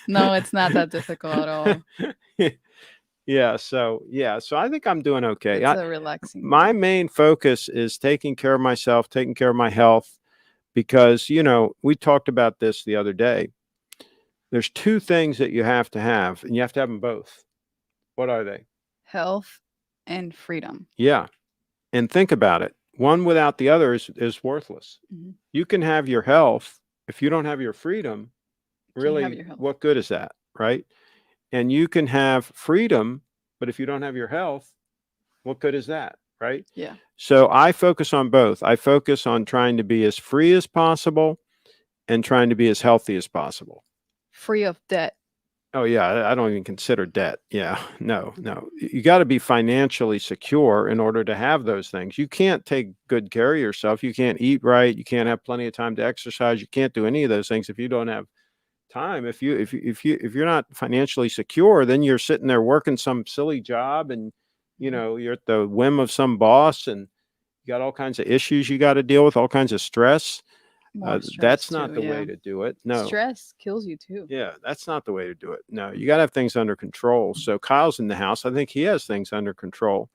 B: no, it's not that difficult at all.
A: So I think I'm doing okay.
B: It's a relaxing.
A: My main focus is taking care of myself, taking care of my health, because, we talked about this the other day. There's two things that you have to have, and you have to have them both. What are they?
B: Health and freedom.
A: Yeah. And think about it. One without the other is worthless.
B: Mm-hmm.
A: You can have your health. If you don't have your freedom, really,
B: have your health.
A: what good is that, right? And you can have freedom, but if you don't have your health, what good is that, right?
B: Yeah.
A: So I focus on both. I focus on trying to be as free as possible and trying to be as healthy as possible.
B: Free of debt.
A: Oh, yeah. I don't even consider debt. Yeah. No. You got to be financially secure in order to have those things. You can't take good care of yourself. You can't eat right. You can't have plenty of time to exercise. You can't do any of those things if you don't have time. If you're not financially secure, then you're sitting there working some silly job, and you're at the whim of some boss, and you got all kinds of issues you got to deal with, all kinds of stress. That's not the way to do it. No.
B: Stress kills you too.
A: Yeah, that's not the way to do it. No, you got to have things under control. So Kyle's in the house. I think he has things under control.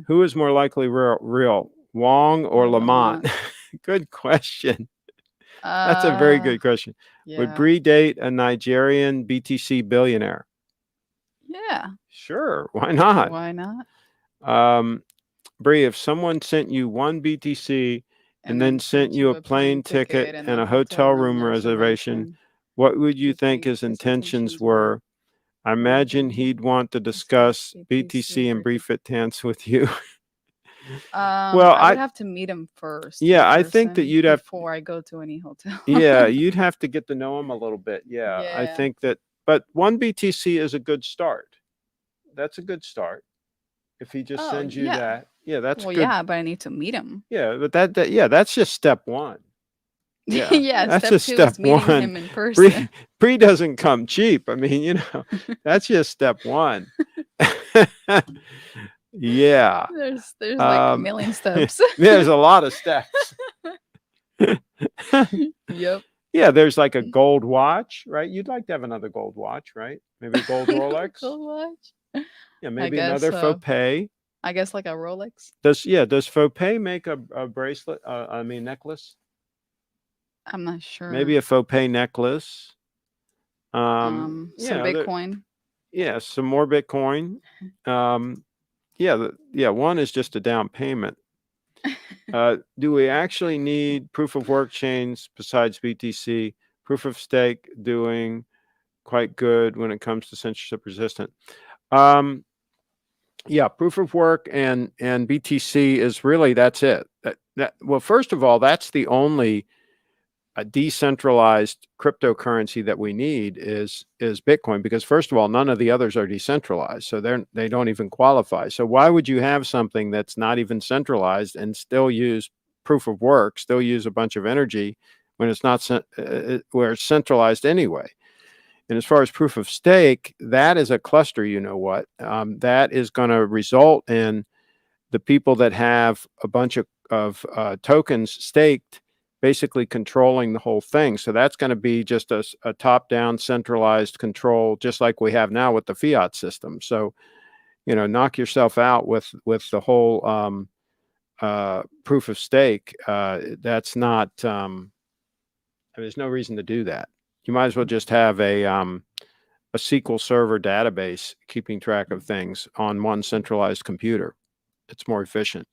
A: Who is more likely real, Wong or Lamont? Good question. That's a very good question.
B: Yeah.
A: Would Bree date a Nigerian BTC billionaire?
B: Yeah.
A: Sure. Why not?
B: Why not?
A: Bree, if someone sent you one BTC and then sent you a plane ticket and a hotel room reservation, what would you think his intentions were? I imagine he'd want to discuss BTC and Bree Fit Dance with you.
B: Well, I would have to meet him first.
A: Yeah, I think that you'd have
B: before I go to any hotel.
A: Yeah, you'd have to get to know him a little bit. Yeah, I think that, but one BTC is a good start. That's a good start. If he just sends you that, that's good.
B: Yeah, but I need to meet him.
A: Yeah, but that's just step one. Yeah,
B: that's just step one. Him in person.
A: Bree doesn't come cheap. I mean, that's just step one. Yeah.
B: There's like a million steps.
A: There's a lot of steps.
B: Yep.
A: Yeah, there's like a gold watch, right? You'd like to have another gold watch, right? Maybe a gold Rolex.
B: Gold watch.
A: Yeah, maybe another faux pay.
B: I guess like a Rolex.
A: Does faux pay make a bracelet? Necklace?
B: I'm not sure.
A: Maybe a faux pay necklace.
B: Some Bitcoin.
A: Some more Bitcoin. One is just a down payment. Do we actually need proof of work chains besides BTC? Proof of stake doing quite good when it comes to censorship resistant. Proof of work and BTC is really, that's it. Well, first of all, that's the only decentralized cryptocurrency that we need is Bitcoin, because first of all, none of the others are decentralized, so they don't even qualify. So why would you have something that's not even centralized and still use proof of work, still use a bunch of energy when it's not where it's centralized anyway? And as far as proof of stake, that is a cluster. That is going to result in the people that have a bunch of tokens staked basically controlling the whole thing. So that's going to be just a top-down centralized control, just like we have now with the fiat system. So, knock yourself out with the whole proof of stake. That's not, there's no reason to do that. You might as well just have a SQL Server database keeping track of things on one centralized computer. It's more efficient.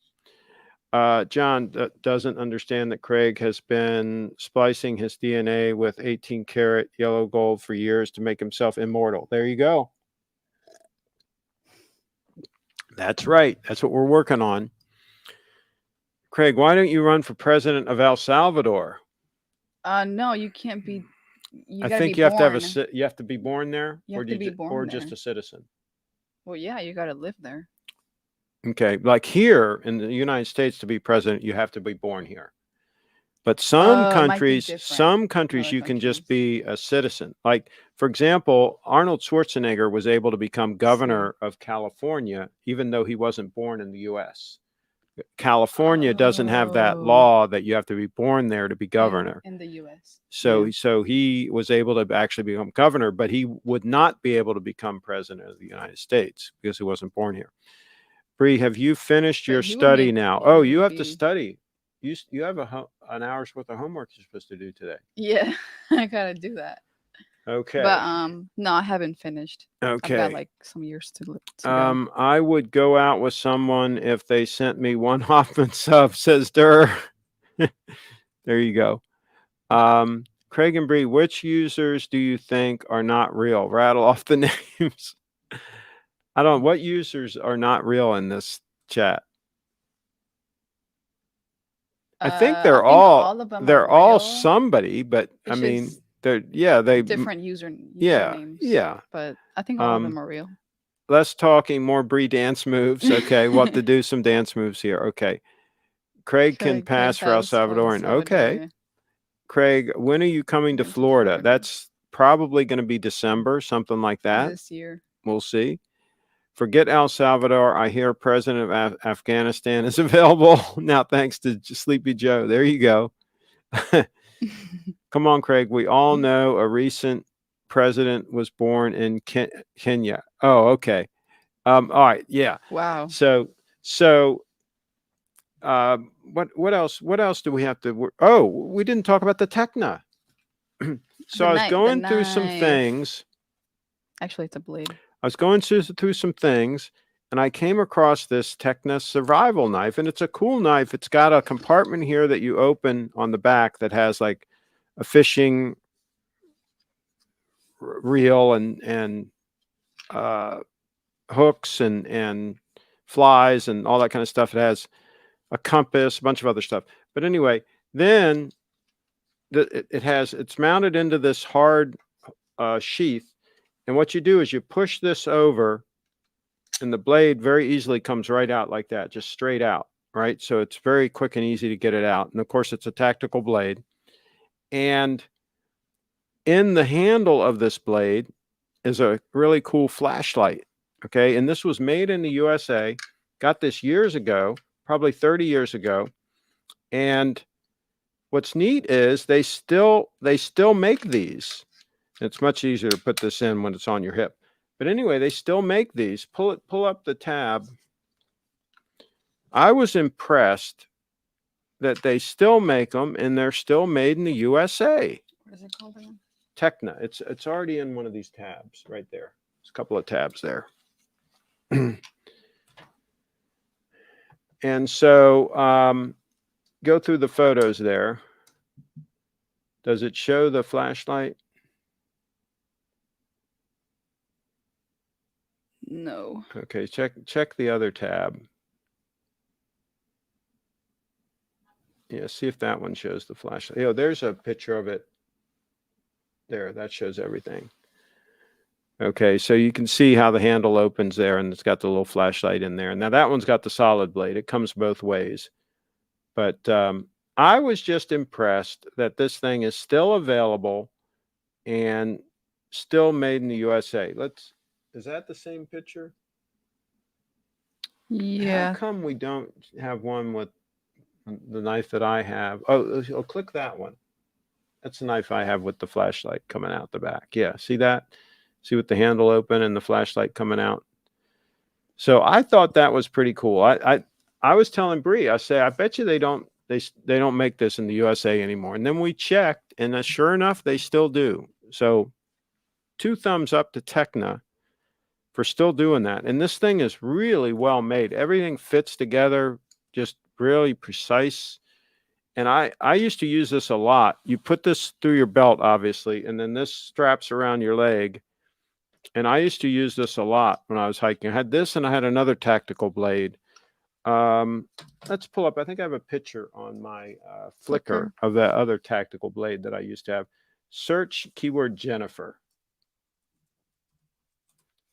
A: John doesn't understand that Craig has been splicing his DNA with 18-karat yellow gold for years to make himself immortal. There you go. That's right. That's what we're working on. Craig, why don't you run for president of El Salvador?
B: No, you can't be.
A: I think you have to have you have to be born there,
B: or
A: just a citizen.
B: Well, yeah, you got to live there.
A: Okay, like here in the United States, to be president, you have to be born here. But some
B: It might be
A: countries,
B: different. Other
A: you can just
B: countries.
A: be a citizen. Like, for example, Arnold Schwarzenegger was able to become governor of California, even though he wasn't born in the U.S. California doesn't have that
B: Oh,
A: law that you have to be born there to be governor.
B: in the U.S.
A: So,
B: Yeah.
A: so he was able to actually become governor, but he would not be able to become president of the United States because he wasn't born here. Bree, have you finished
B: But
A: your
B: he would
A: study
B: make
A: now?
B: he
A: Oh,
B: would
A: you have to
B: be
A: study. You have an hour's worth of homework you're supposed to do today.
B: yeah. I gotta do that.
A: Okay.
B: But no, I haven't finished. I've got
A: Okay.
B: like some years to go.
A: I would go out with someone if they sent me one Hoffman sub, says Durr. There you go. Craig and Bree, which users do you think are not real? Rattle off the names. What users are not real in this chat? I think
B: I think all of them
A: they're
B: are
A: all
B: real.
A: somebody, but I
B: It's
A: mean,
B: just
A: they
B: different
A: yeah,
B: usernames.
A: yeah.
B: But I think all of them are real.
A: Less talking, more Bree dance moves. Okay, we'll have to do some dance moves here. Okay. Craig can pass for El Salvadoran. Okay. Craig, when are you coming to Florida? That's probably going to be December, something like that.
B: This year.
A: We'll see. Forget El Salvador. I hear President of Afghanistan is available now, thanks to Sleepy Joe. There you go. Come on, Craig. We all know a recent president was born in Kenya. Oh, okay. All right. Yeah.
B: Wow.
A: So, what else? What else do we have to? Oh, we didn't talk about the Techna. So I was going through some things.
B: Actually, it's a blade.
A: I was going through some things, and I came across this Techna survival knife, and it's a cool knife. It's got a compartment here that you open on the back that has like a fishing reel and hooks and flies and all that kind of stuff. It has a compass, a bunch of other stuff. But anyway, then it's mounted into this hard sheath. And what you do is you push this over and the blade very easily comes right out like that, just straight out, right? So it's very quick and easy to get it out. And of course, it's a tactical blade. And in the handle of this blade is a really cool flashlight, okay? And this was made in the USA, got this years ago, probably 30 years ago. And what's neat is they still make these. It's much easier to put this in when it's on your hip. But anyway, they still make these. Pull up the tab. I was impressed that they still make them and they're still made in the USA.
B: What is it called again?
A: Techna. It's already in one of these tabs right there. There's a couple of tabs there. And so go through the photos there. Does it show the flashlight?
B: No.
A: Okay, check the other tab. Yeah, see if that one shows the flashlight. Oh, there's a picture of it. There, that shows everything. Okay, so you can see how the handle opens there, and it's got the little flashlight in there. Now that one's got the solid blade. It comes both ways. But I was just impressed that this thing is still available and still made in the USA. Is that the same picture?
B: Yeah.
A: How come we don't have one with the knife that I have? Oh, click that one. That's the knife I have with the flashlight coming out the back. Yeah, see that? See with the handle open and the flashlight coming out. So I thought that was pretty cool. I was telling Bree, I say, I bet you they don't make this in the USA anymore. And then we checked, and sure enough, they still do. So 2 thumbs up to Techna for still doing that. And this thing is really well made. Everything fits together, just really precise. And I used to use this a lot. You put this through your belt, obviously, and then this straps around your leg. And I used to use this a lot when I was hiking. I had this and I had another tactical blade. Let's pull up. I think I have a picture on my Flickr of that other tactical blade that I used to have. Search keyword Jennifer,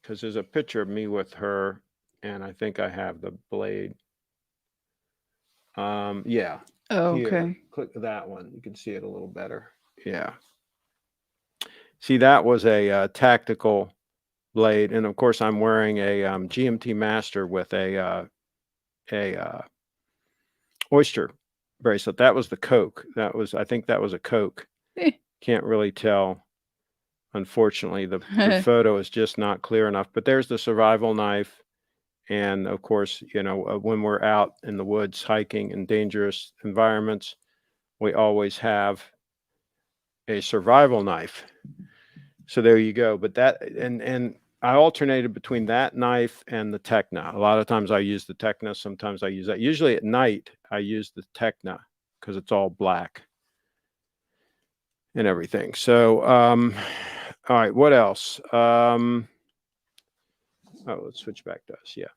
A: because there's a picture of me with her, and I think I have the blade. Yeah.
B: Oh,
A: Here,
B: okay.
A: click that one. You can see it a little better. Yeah. See, that was a tactical blade, and of course, I'm wearing a GMT Master with a oyster bracelet. That was the Coke. I think that was a Coke.
B: Eh.
A: Can't really tell. Unfortunately, the photo is just not clear enough. But there's the survival knife, and of course, when we're out in the woods hiking in dangerous environments, we always have a survival knife. So there you go. But that and I alternated between that knife and the Techna. A lot of times I use the Techna. Sometimes I use that. Usually at night I use the Techna because it's all black and everything. So all right, what else? Oh, let's switch back to us. Yeah.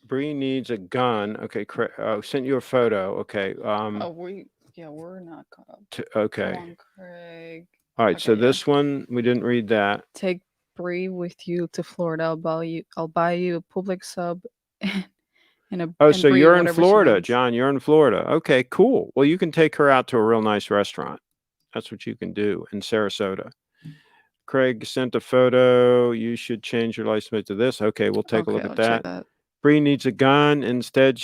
A: Bree needs a gun. Okay, sent you a photo. Okay.
B: We're not caught up.
A: Okay.
B: Come on, Craig.
A: All right.
B: Okay,
A: So this one we didn't read that.
B: Take Bree with you to Florida. I'll buy you a public sub.
A: Oh, so
B: Bree
A: you're in
B: whatever she
A: Florida,
B: wants.
A: John. You're in Florida. Okay, cool. Well, you can take her out to a real nice restaurant. That's what you can do in Sarasota. Craig sent a photo. You should change your license plate to this. Okay, we'll take a look at that. Bree needs a gun. Instead,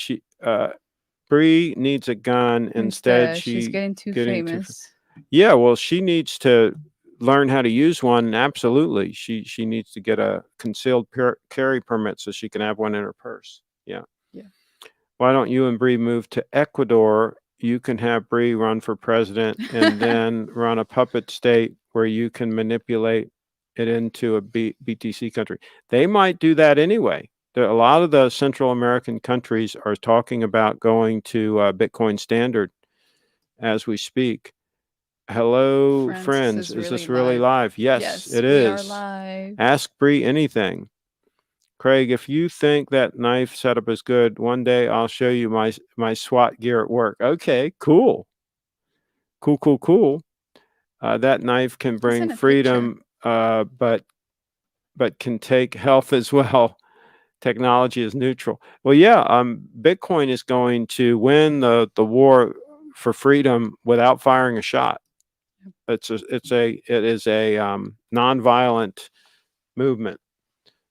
A: Bree needs a gun. Instead,
B: she's getting too famous.
A: Yeah, well, she needs to learn how to use one. Absolutely. She needs to get a concealed carry permit so she can have one in her purse. Yeah. Why don't you and Bree move to Ecuador? You can have Bree run for president and then run a puppet state where you can manipulate it into a BTC country. They might do that anyway. A lot of the Central American countries are talking about going to Bitcoin standard as we speak. Hello, friends. Is this really live? Yes, it is.
B: We are live.
A: Ask Bree anything. Craig, if you think that knife setup is good, one day I'll show you my SWAT gear at work. Okay, cool. Cool. That knife can bring freedom, but can take health as well. Technology is neutral. Well, yeah, Bitcoin is going to win the war for freedom without firing a shot. It is a nonviolent movement.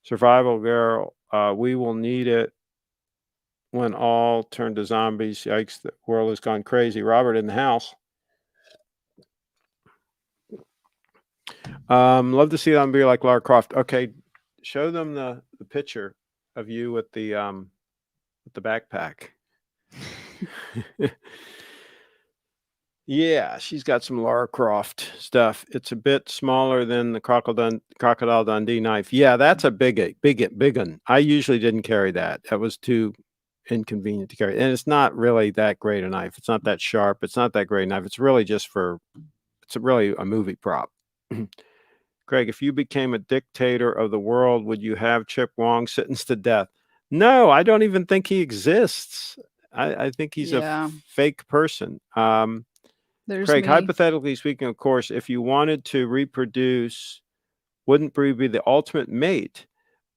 A: Survival girl. We will need it when all turn to zombies. Yikes, the world has gone crazy. Robert in the house. Love to see them be like Lara Croft. Okay, show them the picture of you with the backpack. Yeah, she's got some Lara Croft stuff. It's a bit smaller than the Crocodile Dundee knife. Yeah, that's a big one. I usually didn't carry that. That was too inconvenient to carry. And it's not really that great a knife. It's not that sharp. It's not that great a knife. It's really just it's really a movie prop. Craig, if you became a dictator of the world, would you have Chip Wong sentenced to death? No, I don't even think he exists. I think he's a fake person. Craig, hypothetically speaking, of course, if you wanted to reproduce, wouldn't Bree be the ultimate mate?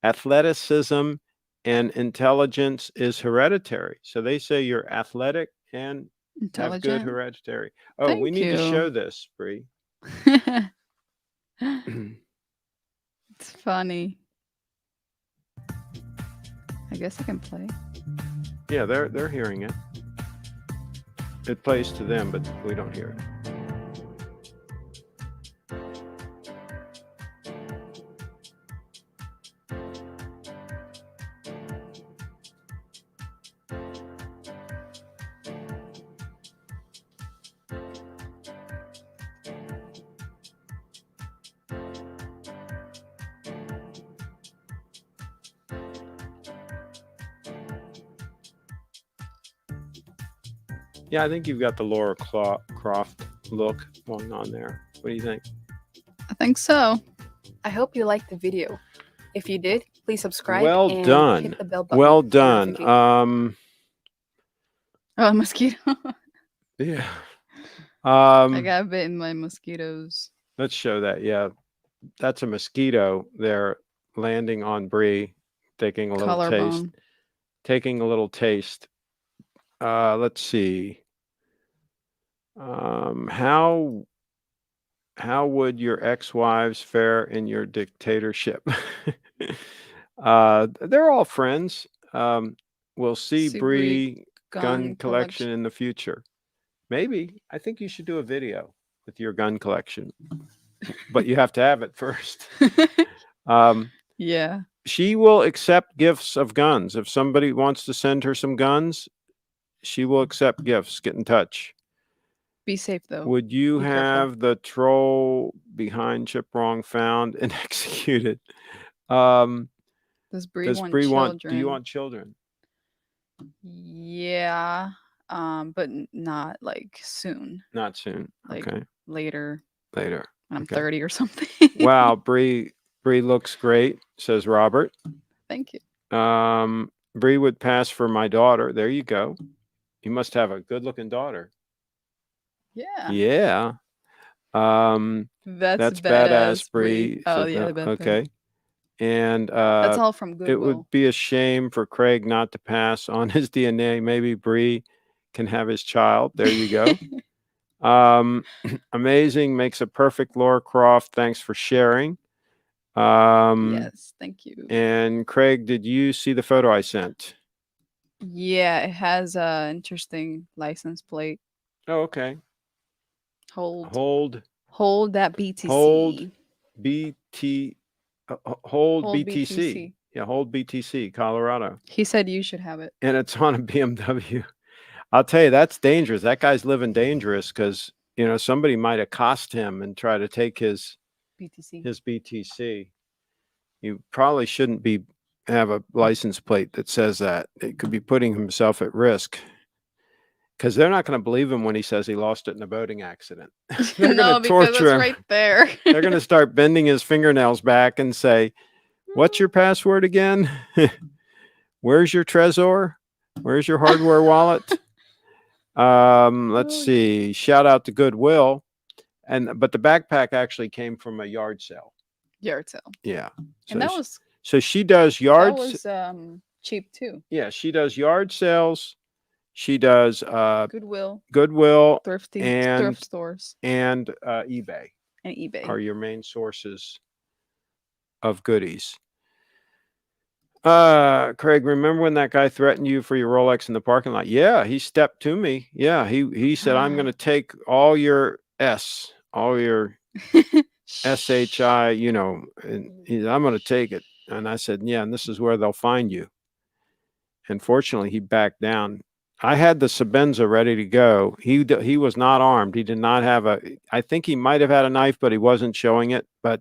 A: Athleticism and intelligence is hereditary. So they say you're athletic and have good hereditary. Oh, we need to show this, Bree.
B: It's funny. I guess I can play.
A: Yeah, they're hearing it. It plays to them, but we don't hear it. Yeah, I think you've got the Lara Croft look going on there. What do you think?
B: I think so.
G: I hope you liked the video. If you did, please subscribe.
A: Well
G: and
A: done.
G: Hit the bell button.
A: Well done.
B: Oh, mosquito.
A: Yeah.
B: I got bitten by mosquitoes.
A: Let's show that. Yeah, that's a mosquito there landing on Bree. taking a little taste.
B: Collarbone.
A: Taking a little taste. Let's see. How would your ex-wives fare in your dictatorship? They're all friends. We'll see
B: See
A: Bree
B: gun
A: collection in the future. Maybe. I think you should do a video with your gun collection, but you have to have it first.
B: Yeah.
A: She will accept gifts of guns. If somebody wants to send her some guns, she will accept gifts. Get in touch.
B: Be safe though.
A: Would you
B: Be
A: have
B: careful.
A: the troll behind chip wrong found and executed? Does
B: Does Bree want
A: Bree
B: children?
A: do you want children?
B: Yeah. But not like soon.
A: Not soon.
B: Like
A: Okay.
B: later.
A: Later.
B: When I'm
A: Okay.
B: 30 or something.
A: Wow, Bree looks great, says Robert.
B: Thank you.
A: Bree would pass for my daughter. There you go. You must have a good-looking daughter.
B: Yeah.
A: Yeah. That's badass, Bree.
B: Oh
A: said
B: yeah,
A: that.
B: the bad
A: Okay. And
B: That's all from Goodwill.
A: it would be a shame for Craig not to pass on his DNA. Maybe Bree can have his child. There you go. Amazing. Makes a perfect Laura Croft. Thanks for sharing.
B: Yes, thank you.
A: And Craig, did you see the photo I sent?
B: Yeah, it has a interesting license plate.
A: Oh, okay.
B: Hold that BTC.
A: Hold BT. Hold
B: Hold
A: BTC.
B: BTC.
A: Yeah, hold BTC, Colorado.
B: He said you should have it.
A: And it's on a BMW. I'll tell you, that's dangerous. That guy's living dangerous because, somebody might accost him and try to take his BTC. You probably shouldn't have a license plate that says that. It could be putting himself at risk because they're not going to believe him when he says he lost it in a boating accident. They're
B: No,
A: going to
B: because
A: torture
B: it's
A: him.
B: right there.
A: They're going to start bending his fingernails back and say, "What's your password again? Where's your Trezor? Where's your hardware wallet?" Let's see. Shout out to Goodwill. But the backpack actually came from a yard sale.
B: Yard sale.
A: Yeah.
B: And that was
A: so she does yard.
B: That was cheap too.
A: Yeah, she does yard sales. She does
B: Goodwill,
A: thrift
B: stores,
A: and eBay.
B: And eBay
A: are your main sources of goodies. Craig, remember when that guy threatened you for your Rolex in the parking lot? Yeah, he stepped to me. Yeah, he said, "I'm going to take all your SHI, and I'm going to take it." And I said, "Yeah, and this is where they'll find you." And fortunately, he backed down. I had the Sabenza ready to go. He was not armed. He did not have I think he might have had a knife, but he wasn't showing it. But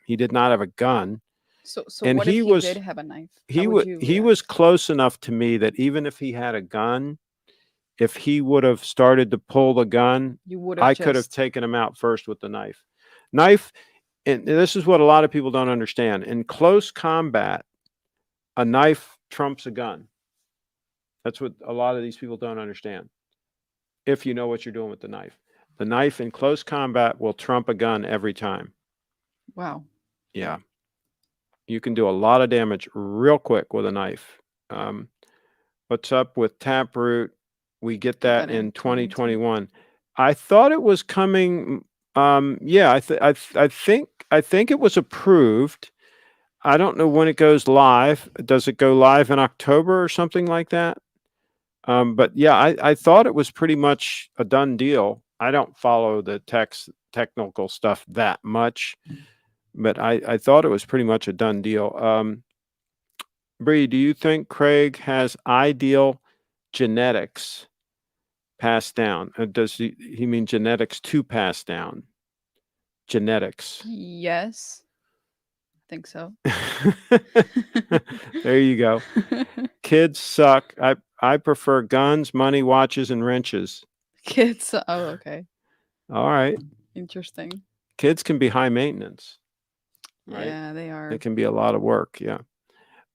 A: he did not have a gun.
B: So and what if he did have a knife?
A: He was close enough to me that even if he had a gun, if he would have started to pull the gun, I could have taken him out first with the knife. And this is what a lot of people don't understand. In close combat, a knife trumps a gun. That's what a lot of these people don't understand. If you know what you're doing with the knife in close combat will trump a gun every time.
B: Wow.
A: Yeah. You can do a lot of damage real quick with a knife. What's up with Taproot? We get that in 2021. I thought it was coming. Yeah, I think it was approved. I don't know when it goes live. Does it go live in October or something like that? But yeah, I thought it was pretty much a done deal. I don't follow the technical stuff that much, but I thought it was pretty much a done deal. Bree, do you think Craig has ideal genetics passed down? Does he mean genetics to pass down? Genetics.
B: Yes. I think so.
A: There you go. Kids suck. I prefer guns, money, watches, and wrenches.
B: Kids. Oh, okay.
A: All right.
B: Interesting.
A: Kids can be high maintenance. Right?
B: Yeah, they are.
A: It can be a lot of work. Yeah.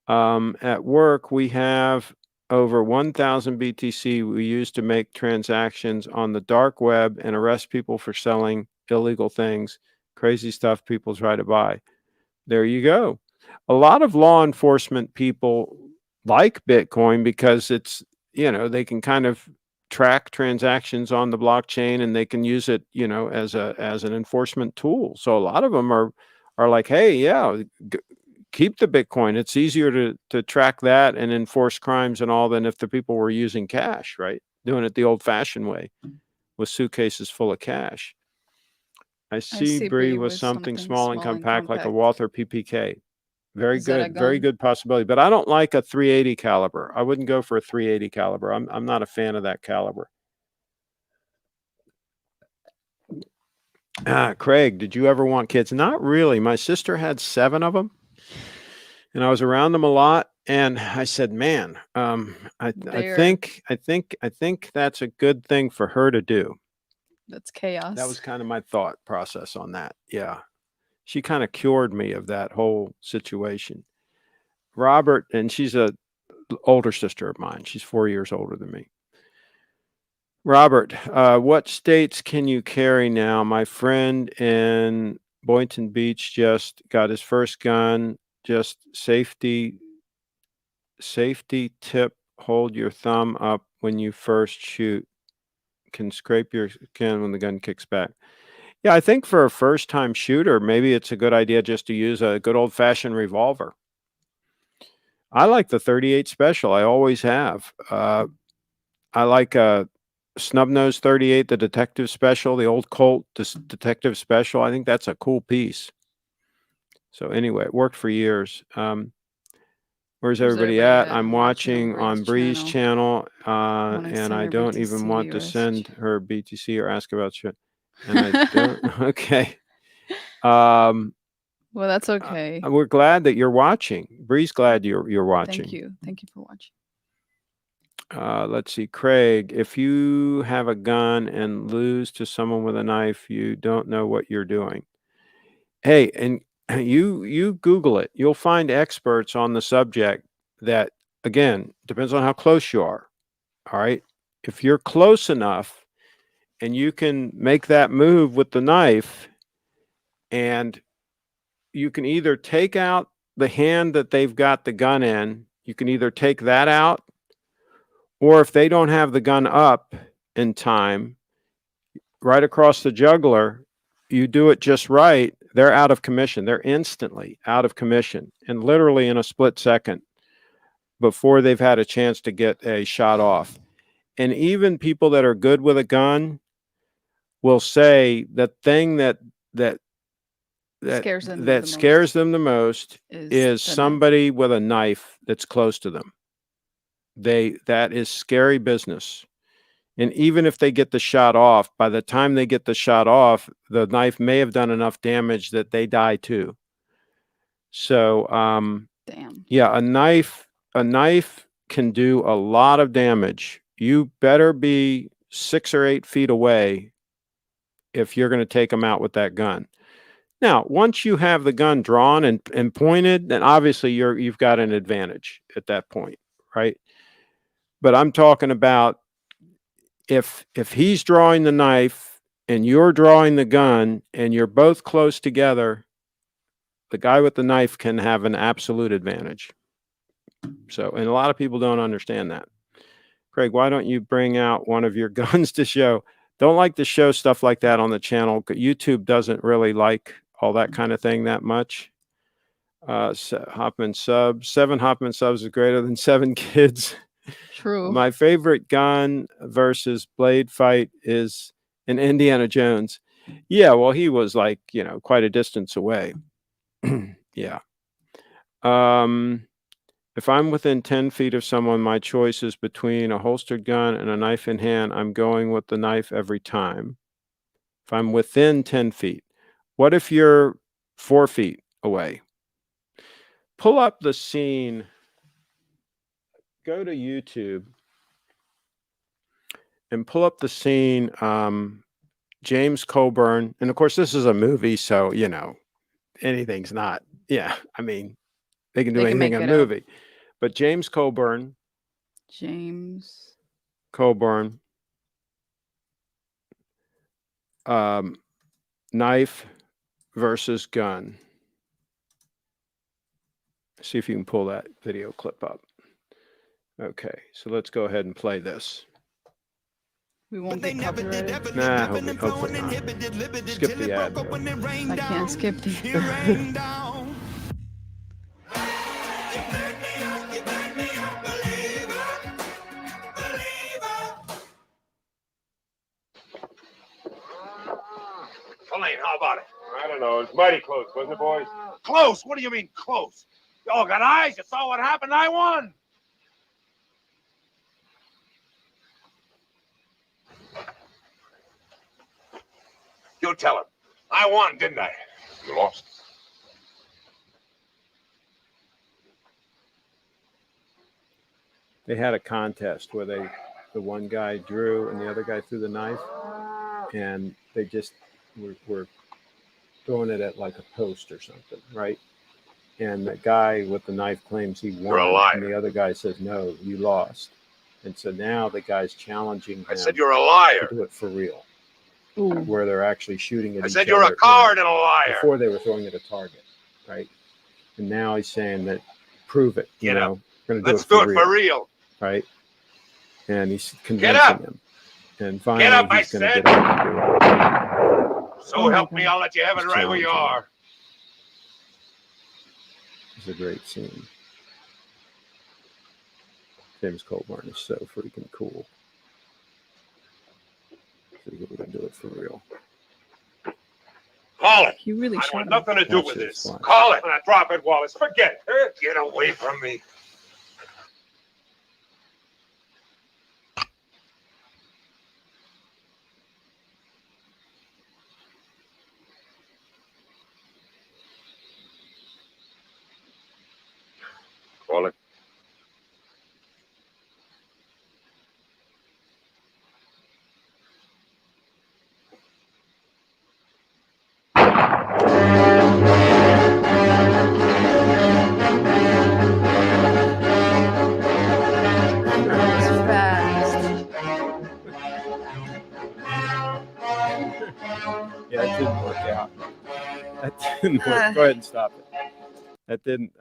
A: At work, we have over 1,000 BTC we use to make transactions on the dark web and arrest people for selling illegal things, crazy stuff people try to buy. There you go. a lot of law enforcement people like Bitcoin because it's, they can kind of track transactions on the blockchain and they can use it, as an enforcement tool. So a lot of them are like, hey, yeah, keep the Bitcoin. It's easier to track that and enforce crimes and all than if the people were using cash, right? Doing it the old fashioned way with suitcases full of cash. I see Bree with something small and compact like a Walther PPK. Very good, very good possibility. But I don't like a 380 caliber. I wouldn't go for a 380 caliber. I'm not a fan of that caliber. Craig, did you ever want kids? Not really. My sister had 7 of them, and I was around them a lot. And I said, man, I think that's a good thing for her to do.
B: That's chaos.
A: That was kind of my thought process on that. Yeah. She kind of cured me of that whole situation. Robert, and she's a older sister of mine. She's 4 years older than me. Robert, what states can you carry now? My friend in Boynton Beach just got his first gun. Just safety tip. Hold your thumb up when you first shoot. Can scrape your skin when the gun kicks back. Yeah, I think for a first-time shooter, maybe it's a good idea just to use a good old-fashioned revolver. I like the 38 Special. I always have. I like a snub-nose 38, the Detective Special, the old Colt Detective Special. I think that's a cool piece. So anyway, it worked for years. Where's everybody at? I'm watching on Bree's channel, and I don't even want to send her BTC or ask about shit. And I don't. Okay.
B: Well, that's okay.
A: We're glad that you're watching. Bree's glad you're watching.
B: Thank you. Thank you for watching.
A: Let's see, Craig. If you have a gun and lose to someone with a knife, you don't know what you're doing. Hey, and you Google it. You'll find experts on the subject that, again, depends on how close you are. All right. If you're close enough and you can make that move with the knife, and you can either take out the hand that they've got the gun in, you can either take that out, or if they don't have the gun up in time, right across the jugular, you do it just right, they're out of commission. They're instantly out of commission, and literally in a split second before they've had a chance to get a shot off. And even people that are good with a gun will say the thing that scares them the most is somebody with a knife that's close to them. That is scary business. And even if they get the shot off, by the time they get the shot off, the knife may have done enough damage that they die too. So,
B: damn.
A: Yeah, a knife can do a lot of damage. You better be 6 or 8 feet away if you're going to take them out with that gun. Now, once you have the gun drawn and pointed, then obviously you've got an advantage at that point, right? But I'm talking about if he's drawing the knife and you're drawing the gun and you're both close together, the guy with the knife can have an absolute advantage. So, and a lot of people don't understand that. Craig, why don't you bring out one of your guns to show? Don't like to show stuff like that on the channel. YouTube doesn't really like all that kind of thing that much. Hoffman subs. 7 Hoffman subs is greater than 7 kids.
B: True.
A: My favorite gun versus blade fight is in Indiana Jones. Yeah, well, he was like, quite a distance away. Yeah. If I'm within 10 feet of someone, my choice is between a holstered gun and a knife in hand. I'm going with the knife every time. If I'm within 10 feet. What if you're 4 feet away? Pull up the scene. Go to YouTube and pull up the scene. James Coburn. And of course, this is a movie, so, anything's not. Yeah, I mean, they can do anything in a movie. But James Coburn. Knife versus gun. See if you can pull that video clip up. Okay, so let's go ahead and play this.
B: We won't get copyrighted.
A: Nah, hopefully not. Skip the ad, though.
B: I can't skip the.
H: Elaine, how about it?
I: I don't know. It's mighty close, wasn't it, boys?
H: Close? What do you mean close? Y'all got eyes. You saw what happened. I won. You tell him. I won, didn't I?
I: You lost.
A: They had a contest where the one guy drew and the other guy threw the knife, and they just were throwing it at like a post or something, right? And the guy with the knife claims he won,
H: You're a liar.
A: and the other guy says, no, you lost. And so now the guy's challenging him
H: I said you're a liar.
A: to do it for real,
B: Ooh.
A: where they're actually shooting at
H: I
A: each
H: said you're
A: other,
H: a coward and a liar.
A: Before they were throwing at a target, right? And now he's saying that prove it,
H: Get up.
A: we're going to
H: Let's do it for real.
A: right? And he's
H: up.
A: convincing him. And finally,
H: Get up, I
A: he's going to
H: said.
A: get up and do it.
H: So help me, I'll let you have it
A: Just
H: right where you
A: challenge him.
H: are.
A: It's a great scene. James Colburn is so freaking cool. So we're going to do it for real.
H: Call it.
B: He really
H: I
B: shot
H: want
B: him.
H: nothing to do
A: Watch
H: with
A: this,
H: this.
A: watch.
H: Call it. When I drop it, Wallace, forget it. Get away from me.
I: Call it.
B: That was fast.
A: Yeah, it didn't work out. That didn't work. Go ahead and stop it. That didn't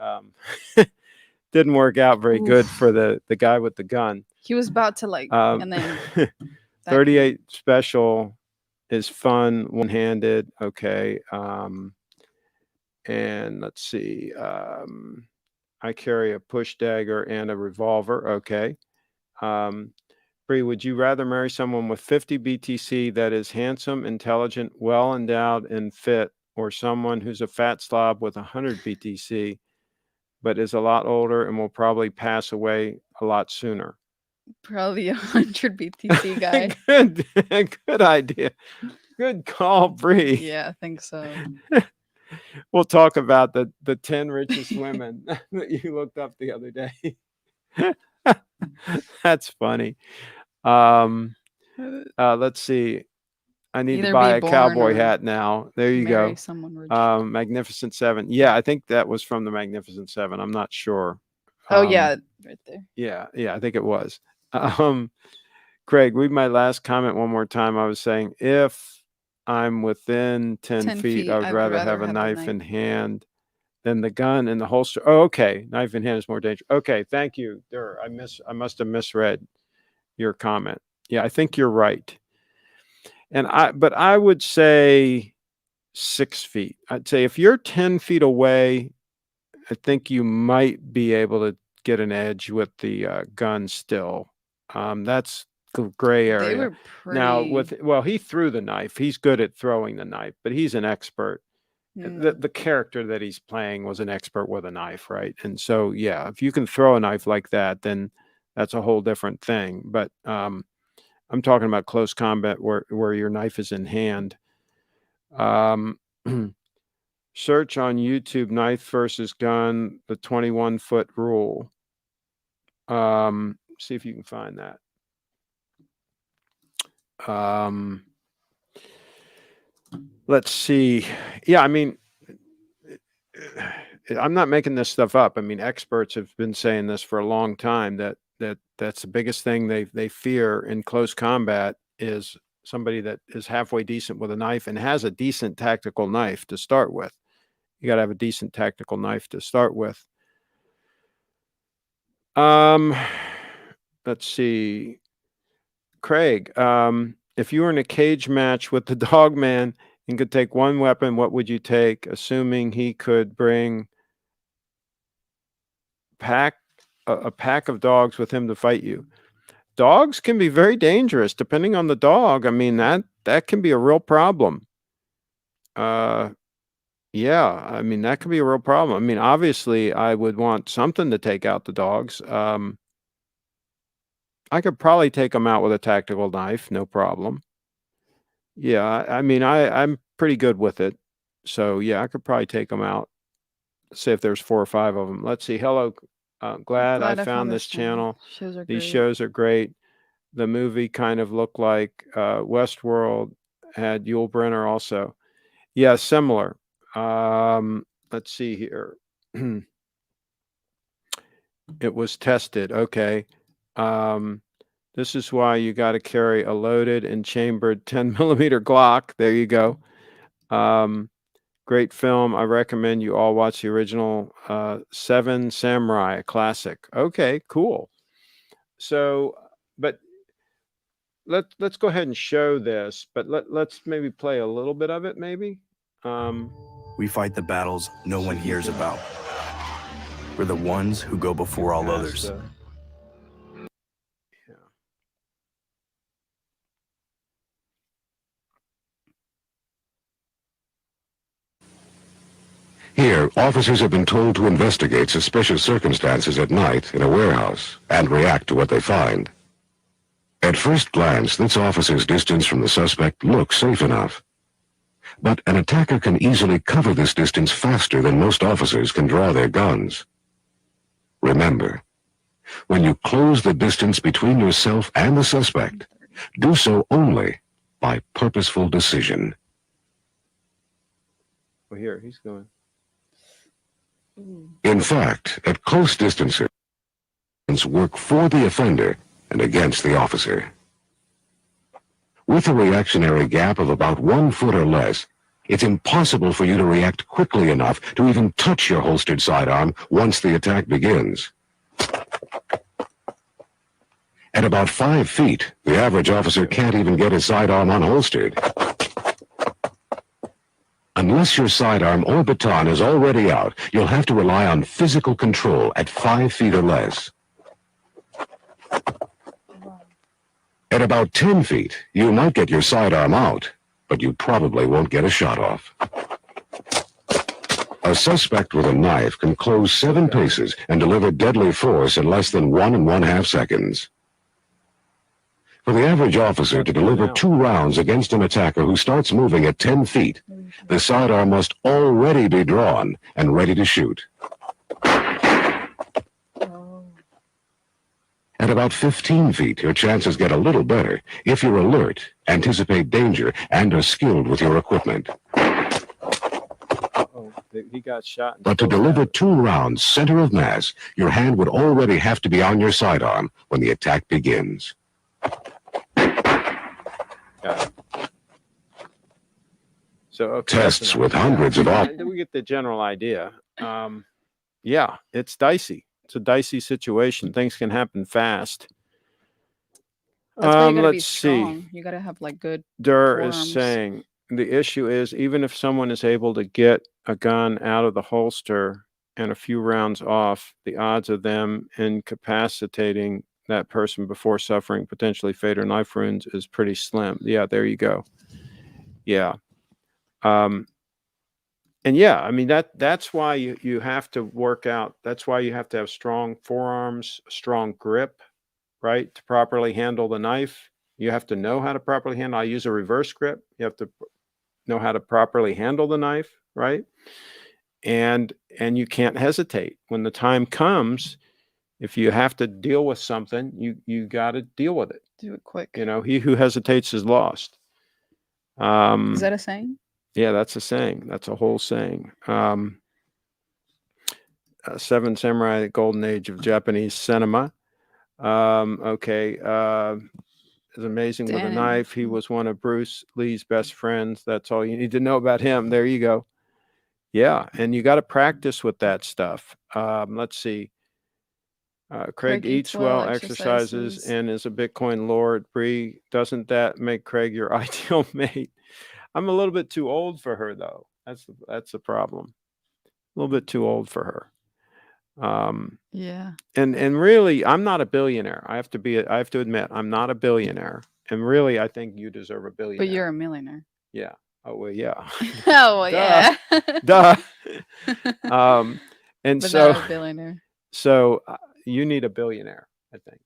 A: didn't work out very good for the guy with the gun.
B: He was about to and then
A: 38 special is fun, one-handed. Okay. And let's see. I carry a push dagger and a revolver. Okay. Bree, would you rather marry someone with 50 BTC that is handsome, intelligent, well endowed, and fit, or someone who's a fat slob with 100 BTC, but is a lot older and will probably pass away a lot sooner?
B: probably 100 BTC guy.
A: Good idea. Good call, Bree.
B: Yeah, I think so.
A: We'll talk about the 10 richest women that you looked up the other day. That's funny. Let's see. I need to
B: Either
A: buy
B: be
A: a
B: born
A: cowboy
B: or
A: hat now. There you
B: marry
A: go.
B: someone rich.
A: Magnificent Seven. Yeah, I think that was from the Magnificent Seven. I'm not sure.
B: Oh yeah, right there.
A: Yeah, I think it was. Craig, read my last comment one more time. I was saying, if I'm within 10
B: 10
A: feet,
B: feet,
A: I would
B: I'd
A: rather
B: rather
A: have a
B: have a
A: knife
B: knife.
A: in hand than the gun in the holster. Oh, okay. Knife in hand is more dangerous. Okay, thank you. I must have misread your comment. Yeah, I think you're right. But I would say 6 feet. I'd say if you're 10 feet away, I think you might be able to get an edge with the gun still. That's the gray area.
B: They were pretty.
A: Now he threw the knife. He's good at throwing the knife, but he's an expert. The character that he's playing was an expert with a knife, right? And so, yeah, if you can throw a knife like that, then that's a whole different thing. But I'm talking about close combat where your knife is in hand. Search on YouTube knife versus gun, the 21-foot rule. See if you can find that. Let's see. Yeah, I mean, I'm not making this stuff up. I mean, experts have been saying this for a long time, that's the biggest thing they fear in close combat is somebody that is halfway decent with a knife and has a decent tactical knife to start with. You got to have a decent tactical knife to start with. Let's see. Craig, if you were in a cage match with the dog man and could take one weapon, what would you take, assuming he could bring a pack of dogs with him to fight you? Dogs can be very dangerous depending on the dog. I mean, that can be a real problem. Yeah, I mean, that could be a real problem. I mean, obviously, I would want something to take out the dogs. I could probably take them out with a tactical knife, no problem. Yeah, I mean, I'm pretty good with it. So, yeah, I could probably take them out. Say if there's 4 or 5 of them. Let's see. Hello, glad I found this channel.
B: Shows are
A: These
B: great.
A: shows are great. The movie kind of looked like Westworld, had Yul Brynner also. Yeah, similar. Let's see here. It was tested. Okay. This is why you got to carry a loaded and chambered 10mm Glock. There you go. Great film. I recommend you all watch the original Seven Samurai, a classic. Okay, cool. So, but let's go ahead and show this, but let's maybe play a little bit of it, maybe.
J: We fight the battles no one hears about. We're the ones who go before all others.
K: Here, officers have been told to investigate suspicious circumstances at night in a warehouse and react to what they find. At first glance, this officer's distance from the suspect looks safe enough. But an attacker can easily cover this distance faster than most officers can draw their guns. Remember, when you close the distance between yourself and the suspect, do so only by purposeful decision.
A: Well, here, he's going.
K: In fact, at close distances, work for the offender and against the officer. With a reactionary gap of about 1 foot or less, it's impossible for you to react quickly enough to even touch your holstered sidearm once the attack begins. At about 5 feet, the average officer can't even get his sidearm unholstered. Unless your sidearm or baton is already out, you'll have to rely on physical control at 5 feet or less. At about 10 feet, you might get your sidearm out, but you probably won't get a shot off. A suspect with a knife can close 7 paces and deliver deadly force in less than 1 1/2 seconds. For the average officer to deliver 2 rounds against an attacker who starts moving at 10 feet, the sidearm must already be drawn and ready to shoot. At about 15 feet, your chances get a little better if you're alert, anticipate danger, and are skilled with your equipment.
A: Oh, he got shot.
K: But to deliver 2 rounds center of mass, your hand would already have to be on your sidearm when the attack begins.
A: So, okay,
K: tests with hundreds of
A: officers. We get the general idea. Yeah, it's dicey. It's a dicey situation. Things can happen fast.
B: That's why you gotta be
A: Let's
B: strong.
A: see.
B: You gotta have like good
A: Durr is
B: forearms.
A: saying the issue is even if someone is able to get a gun out of the holster and a few rounds off, the odds of them incapacitating that person before suffering potentially fatal knife wounds is pretty slim. Yeah, there you go. Yeah. And yeah, I mean, that's why you have to work out. That's why you have to have strong forearms, strong grip, right? To properly handle the knife. You have to know how to properly handle. I use a reverse grip. You have to know how to properly handle the knife, right? And you can't hesitate. When the time comes, if you have to deal with something, you got to deal with it.
B: Do it quick.
A: You know, he who hesitates is lost.
B: Is that a saying?
A: Yeah, that's a saying. That's a whole saying. Seven Samurai, Golden Age of Japanese cinema. Okay. Is amazing with a knife. He was one of Bruce Lee's best friends. That's all you need to know about him. There you go. Yeah, and you got to practice with that stuff. Let's see. Craig eats well, exercises, and is a Bitcoin lord. Bree, doesn't that make Craig your ideal mate? I'm a little bit too old for her, though. That's the problem. A little bit too old for her.
B: Yeah.
A: And really, I'm not a billionaire. I have to admit, I'm not a billionaire. And really, I think you deserve a billionaire.
B: But you're a millionaire.
A: Yeah. Oh well, yeah.
B: Oh well, yeah.
A: Duh. And
B: But
A: so,
B: not a billionaire.
A: so you need a billionaire, I think.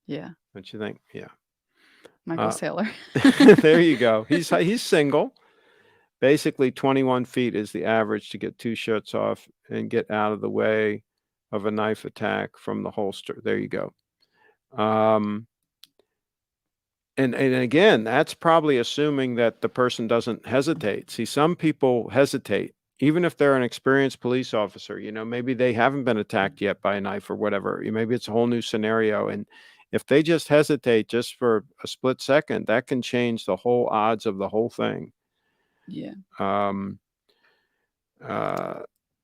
B: Yeah.
A: Don't you think? Yeah.
B: Michael Saylor.
A: There you go. He's single. Basically, 21 feet is the average to get 2 shots off and get out of the way of a knife attack from the holster. There you go. And again, that's probably assuming that the person doesn't hesitate. See, some people hesitate, even if they're an experienced police officer. You know, maybe they haven't been attacked yet by a knife or whatever. Maybe it's a whole new scenario. And if they just hesitate just for a split second, that can change the whole odds of the whole thing.
B: Yeah.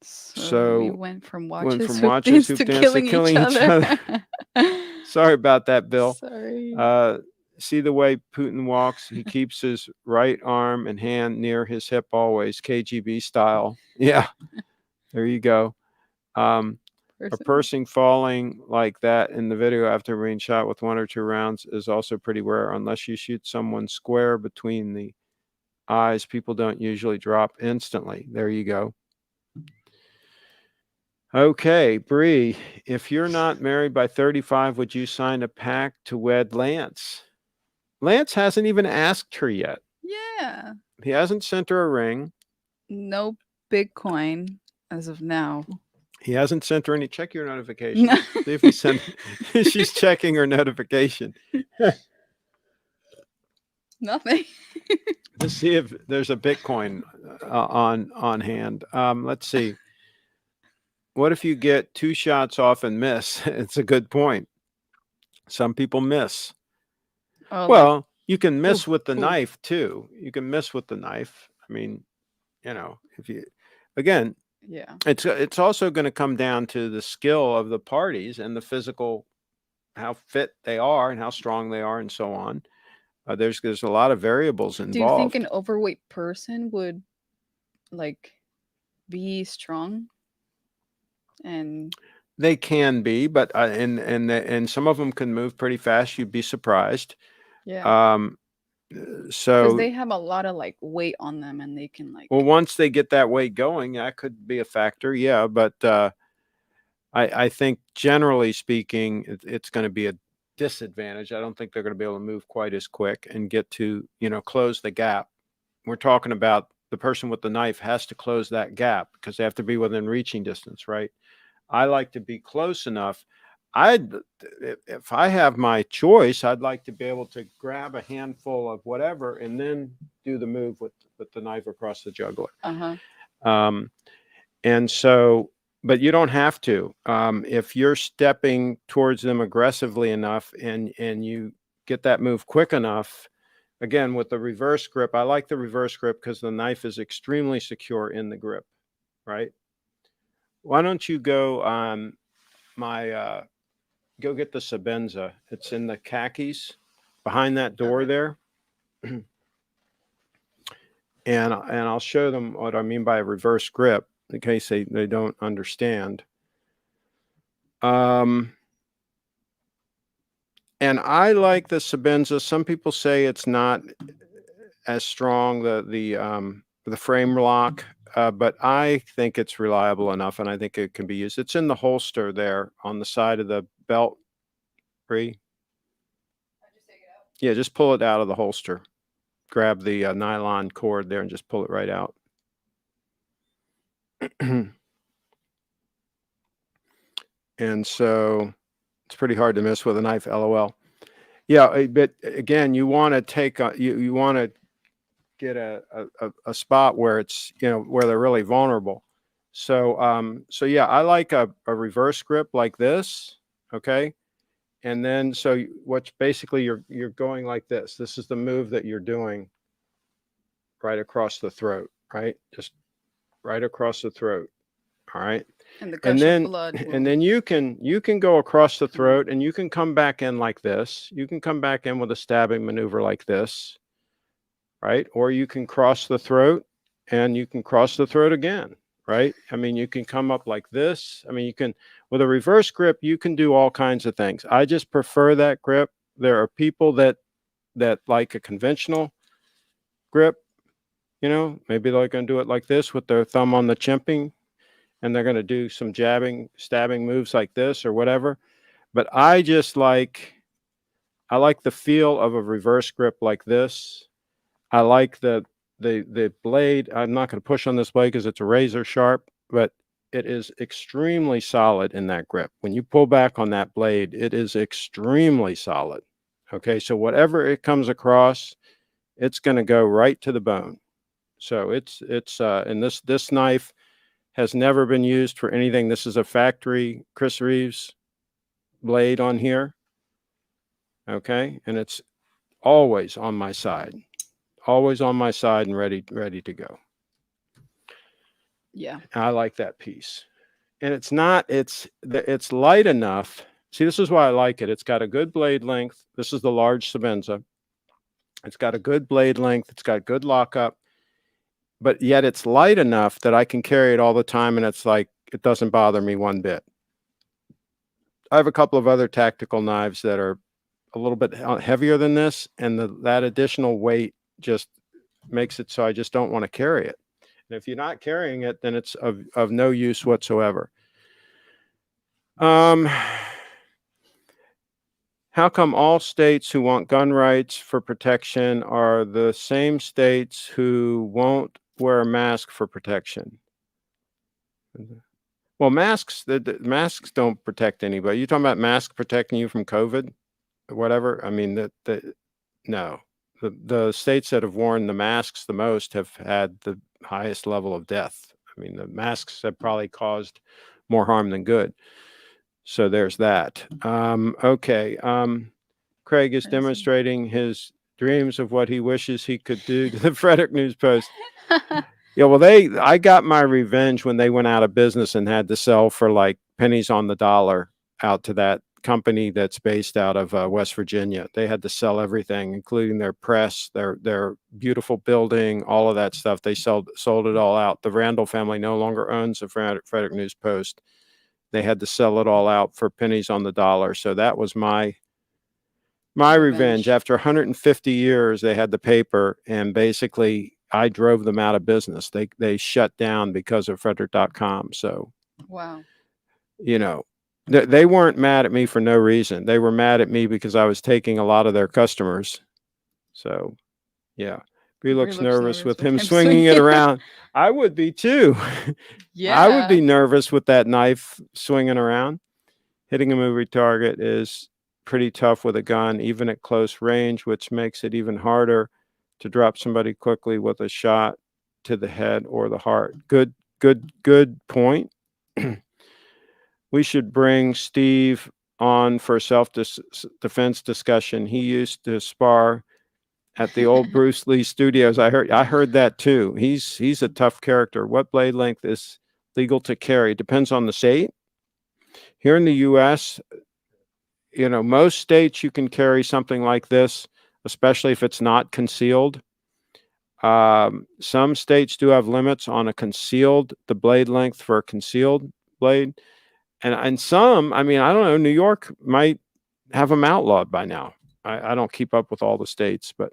A: So
B: we went from watches
A: hoop dance to killing each other. Sorry about that, Bill.
B: Sorry.
A: See the way Putin walks? He keeps his right arm and hand near his hip always, KGB style. Yeah, there you go. A person falling like that in the video after being shot with 1 or 2 rounds is also pretty rare. Unless you shoot someone square between the eyes, people don't usually drop instantly. There you go. Okay, Bree, if you're not married by 35, would you sign a pact to wed Lance? Lance hasn't even asked her yet.
B: Yeah.
A: He hasn't sent her a ring.
B: No Bitcoin as of now.
A: He hasn't sent her any. Check your notification. See if he sent. She's checking her notification.
B: Nothing.
A: To see if there's a Bitcoin on hand. Let's see. What if you get 2 shots off and miss? It's a good point. Some people miss.
B: Oh,
A: well, you can miss with the knife too. You can miss with the knife. I mean, you know, if you, again,
B: yeah,
A: it's also going to come down to the skill of the parties and the physical, how fit they are and how strong they are and so on. There's a lot of variables involved.
B: Do you think an overweight person would like be strong? And
A: they can be, but and some of them can move pretty fast. You'd be surprised.
B: Yeah.
A: So
B: because they have a lot of like weight on them, and they can like.
A: Well, once they get that weight going, that could be a factor. Yeah, but I think generally speaking, it's going to be a disadvantage. I don't think they're going to be able to move quite as quick and get to, you know, close the gap. We're talking about the person with the knife has to close that gap because they have to be within reaching distance, right? I like to be close enough. If I have my choice, I'd like to be able to grab a handful of whatever and then do the move with the knife across the jugular. And so, but you don't have to. If you're stepping towards them aggressively enough and you get that move quick enough, again, with the reverse grip, I like the reverse grip because the knife is extremely secure in the grip, right? Why don't you go on my, go get the Sabenza. It's in the khakis behind that door there. And I'll show them what I mean by a reverse grip in case they don't understand. And I like the Sabenza. Some people say it's not as strong, the frame lock, but I think it's reliable enough, and I think it can be used. It's in the holster there on the side of the belt. Bree? Yeah, just pull it out of the holster. Grab the nylon cord there and just pull it right out. And so it's pretty hard to miss with a knife, LOL. Yeah, but again, you want to take you want to get a spot where it's, you know, where they're really vulnerable. So so yeah, I like a reverse grip like this, okay? And then so what's basically you're going like this. This is the move that you're doing right across the throat, right? Just right across the throat. All right.
B: And the
A: And
B: gush
A: then
B: of blood.
A: and then you can go across the throat, and you can come back in like this. You can come back in with a stabbing maneuver like this, right? Or you can cross the throat, and you can cross the throat again, right? I mean, you can come up like this. I mean, you can, with a reverse grip, you can do all kinds of things. I just prefer that grip. There are people that like a conventional grip, you know, maybe they're going to do it like this with their thumb on the chimping, and they're going to do some jabbing, stabbing moves like this or whatever. But I like the feel of a reverse grip like this. I like the blade. I'm not going to push on this blade because it's a razor sharp, but it is extremely solid in that grip. When you pull back on that blade, it is extremely solid. Okay, so whatever it comes across, it's going to go right to the bone. So it's and this knife has never been used for anything. This is a factory Chris Reeves blade on here. Okay, and it's always on my side. Always on my side and ready to go.
B: Yeah.
A: I like that piece. And it's light enough. See, this is why I like it. It's got a good blade length. This is the large Sabenza. It's got a good blade length. It's got good lockup. But yet it's light enough that I can carry it all the time, and it's like it doesn't bother me one bit. I have a couple of other tactical knives that are a little bit heavier than this, and that additional weight just makes it so I just don't want to carry it. And if you're not carrying it, then it's of no use whatsoever. How come all states who want gun rights for protection are the same states who won't wear a mask for protection? Well, masks, the masks don't protect anybody. You're talking about masks protecting you from COVID or whatever? I mean, no. The states that have worn the masks the most have had the highest level of death. I mean, the masks have probably caused more harm than good. So there's that. Okay. Craig is demonstrating his dreams of what he wishes he could do to the Frederick News Post. Yeah, well, I got my revenge when they went out of business and had to sell for like pennies on the dollar out to that company that's based out of West Virginia. They had to sell everything, including their press, their beautiful building, all of that stuff. They sold it all out. The Randall family no longer owns the Frederick News Post. They had to sell it all out for pennies on the dollar. So that was my revenge. After 150 years, they had the paper, and basically I drove them out of business. They shut down because of Frederick.com. So,
B: wow.
A: You know, they weren't mad at me for no reason. They were mad at me because I was taking a lot of their customers. So, yeah. He looks nervous with him swinging it around. I would be too.
B: Yeah.
A: I would be nervous with that knife swinging around. Hitting a moving target is pretty tough with a gun, even at close range, which makes it even harder to drop somebody quickly with a shot to the head or the heart. Good point. We should bring Steve on for self-defense discussion. He used to spar at the old Bruce Lee studios. I heard that too. He's a tough character. What blade length is legal to carry? Depends on the state. Here in the U.S., you know, most states you can carry something like this, especially if it's not concealed. Some states do have limits on the blade length for a concealed blade. And some, I mean, I don't know, New York might have them outlawed by now. I don't keep up with all the states, but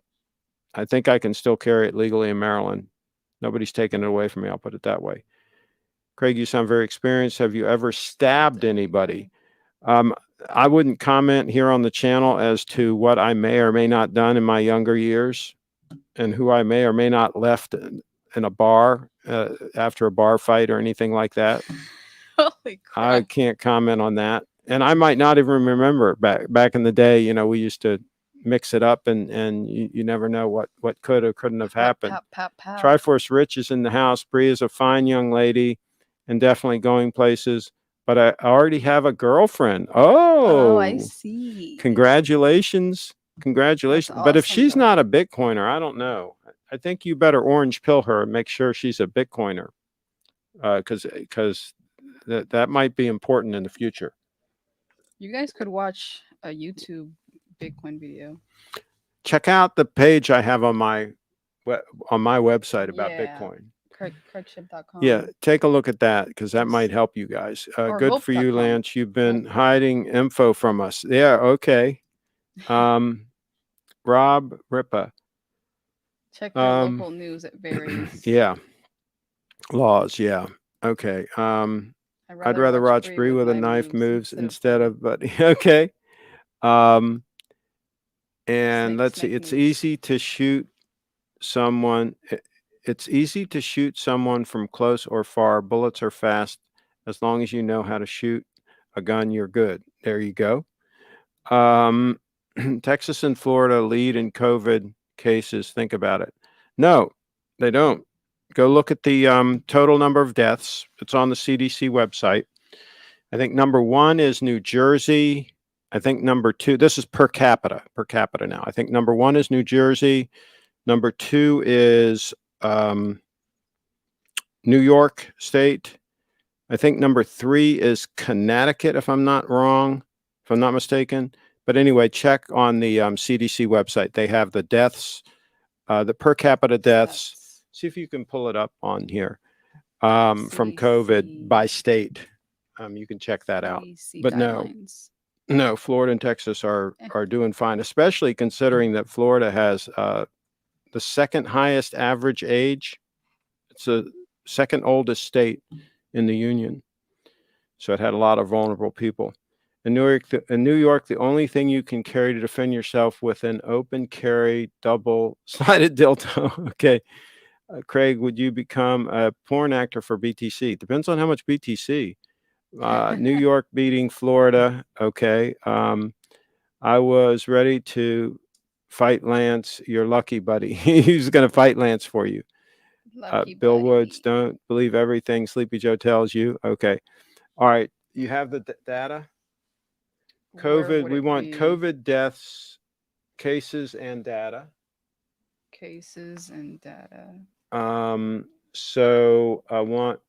A: I think I can still carry it legally in Maryland. Nobody's taken it away from me, I'll put it that way. Craig, you sound very experienced. Have you ever stabbed anybody? I wouldn't comment here on the channel as to what I may or may not done in my younger years and who I may or may not left in a bar after a bar fight or anything like that.
B: Holy crap.
A: I can't comment on that. And I might not even remember back in the day, you know, we used to mix it up and you never know what could or couldn't have happened. Triforce Rich is in the house. Bree is a fine young lady and definitely going places. But I already have a girlfriend. Oh,
B: I see.
A: Congratulations. Congratulations.
B: That's
A: But if
B: awesome,
A: she's
B: though.
A: not a Bitcoiner, I don't know. I think you better orange pill her and make sure she's a Bitcoiner. Because that might be important in the future.
B: You guys could watch a YouTube Bitcoin video.
A: Check out the page I have on my website about
B: Yeah.
A: Bitcoin.
B: CraigShipp.com.
A: Yeah, take a look at that because that might help you guys.
B: Or
A: Good for you,
B: hope.com.
A: Lance. You've been hiding info from us. Yeah, okay. Rob Ripa.
B: Check your local news. It varies.
A: Yeah. Laws, yeah. Okay. I'd rather watch Bree with a knife moves instead of, but okay. And let's see, it's easy to shoot someone. It's easy to shoot someone from close or far. Bullets are fast. As long as you know how to shoot a gun, you're good. There you go. Texas and Florida lead in COVID cases. Think about it. No, they don't. Go look at the total number of deaths. It's on the CDC website. I think number 1 is New Jersey. I think number 2, this is per capita now. I think number 1 is New Jersey. Number 2 is New York State. I think number 3 is Connecticut, if I'm not mistaken. But anyway, check on the CDC website. They have the deaths, the per capita deaths. See if you can pull it up on here from COVID by state. You can check that out. But no, Florida and Texas are doing fine, especially considering that Florida has the second highest average age. It's the second oldest state in the union. So it had a lot of vulnerable people. In New York, the only thing you can carry to defend yourself with an open carry double-sided dildo. Okay. Craig, would you become a porn actor for BTC? Depends on how much BTC. New York beating Florida. Okay. I was ready to fight Lance, your lucky buddy. He's going to fight Lance for you. Bill Woods, don't believe everything Sleepy Joe tells you. Okay. All right. You have the data? COVID, we want COVID deaths, cases, and data.
B: Cases and data.
A: So I want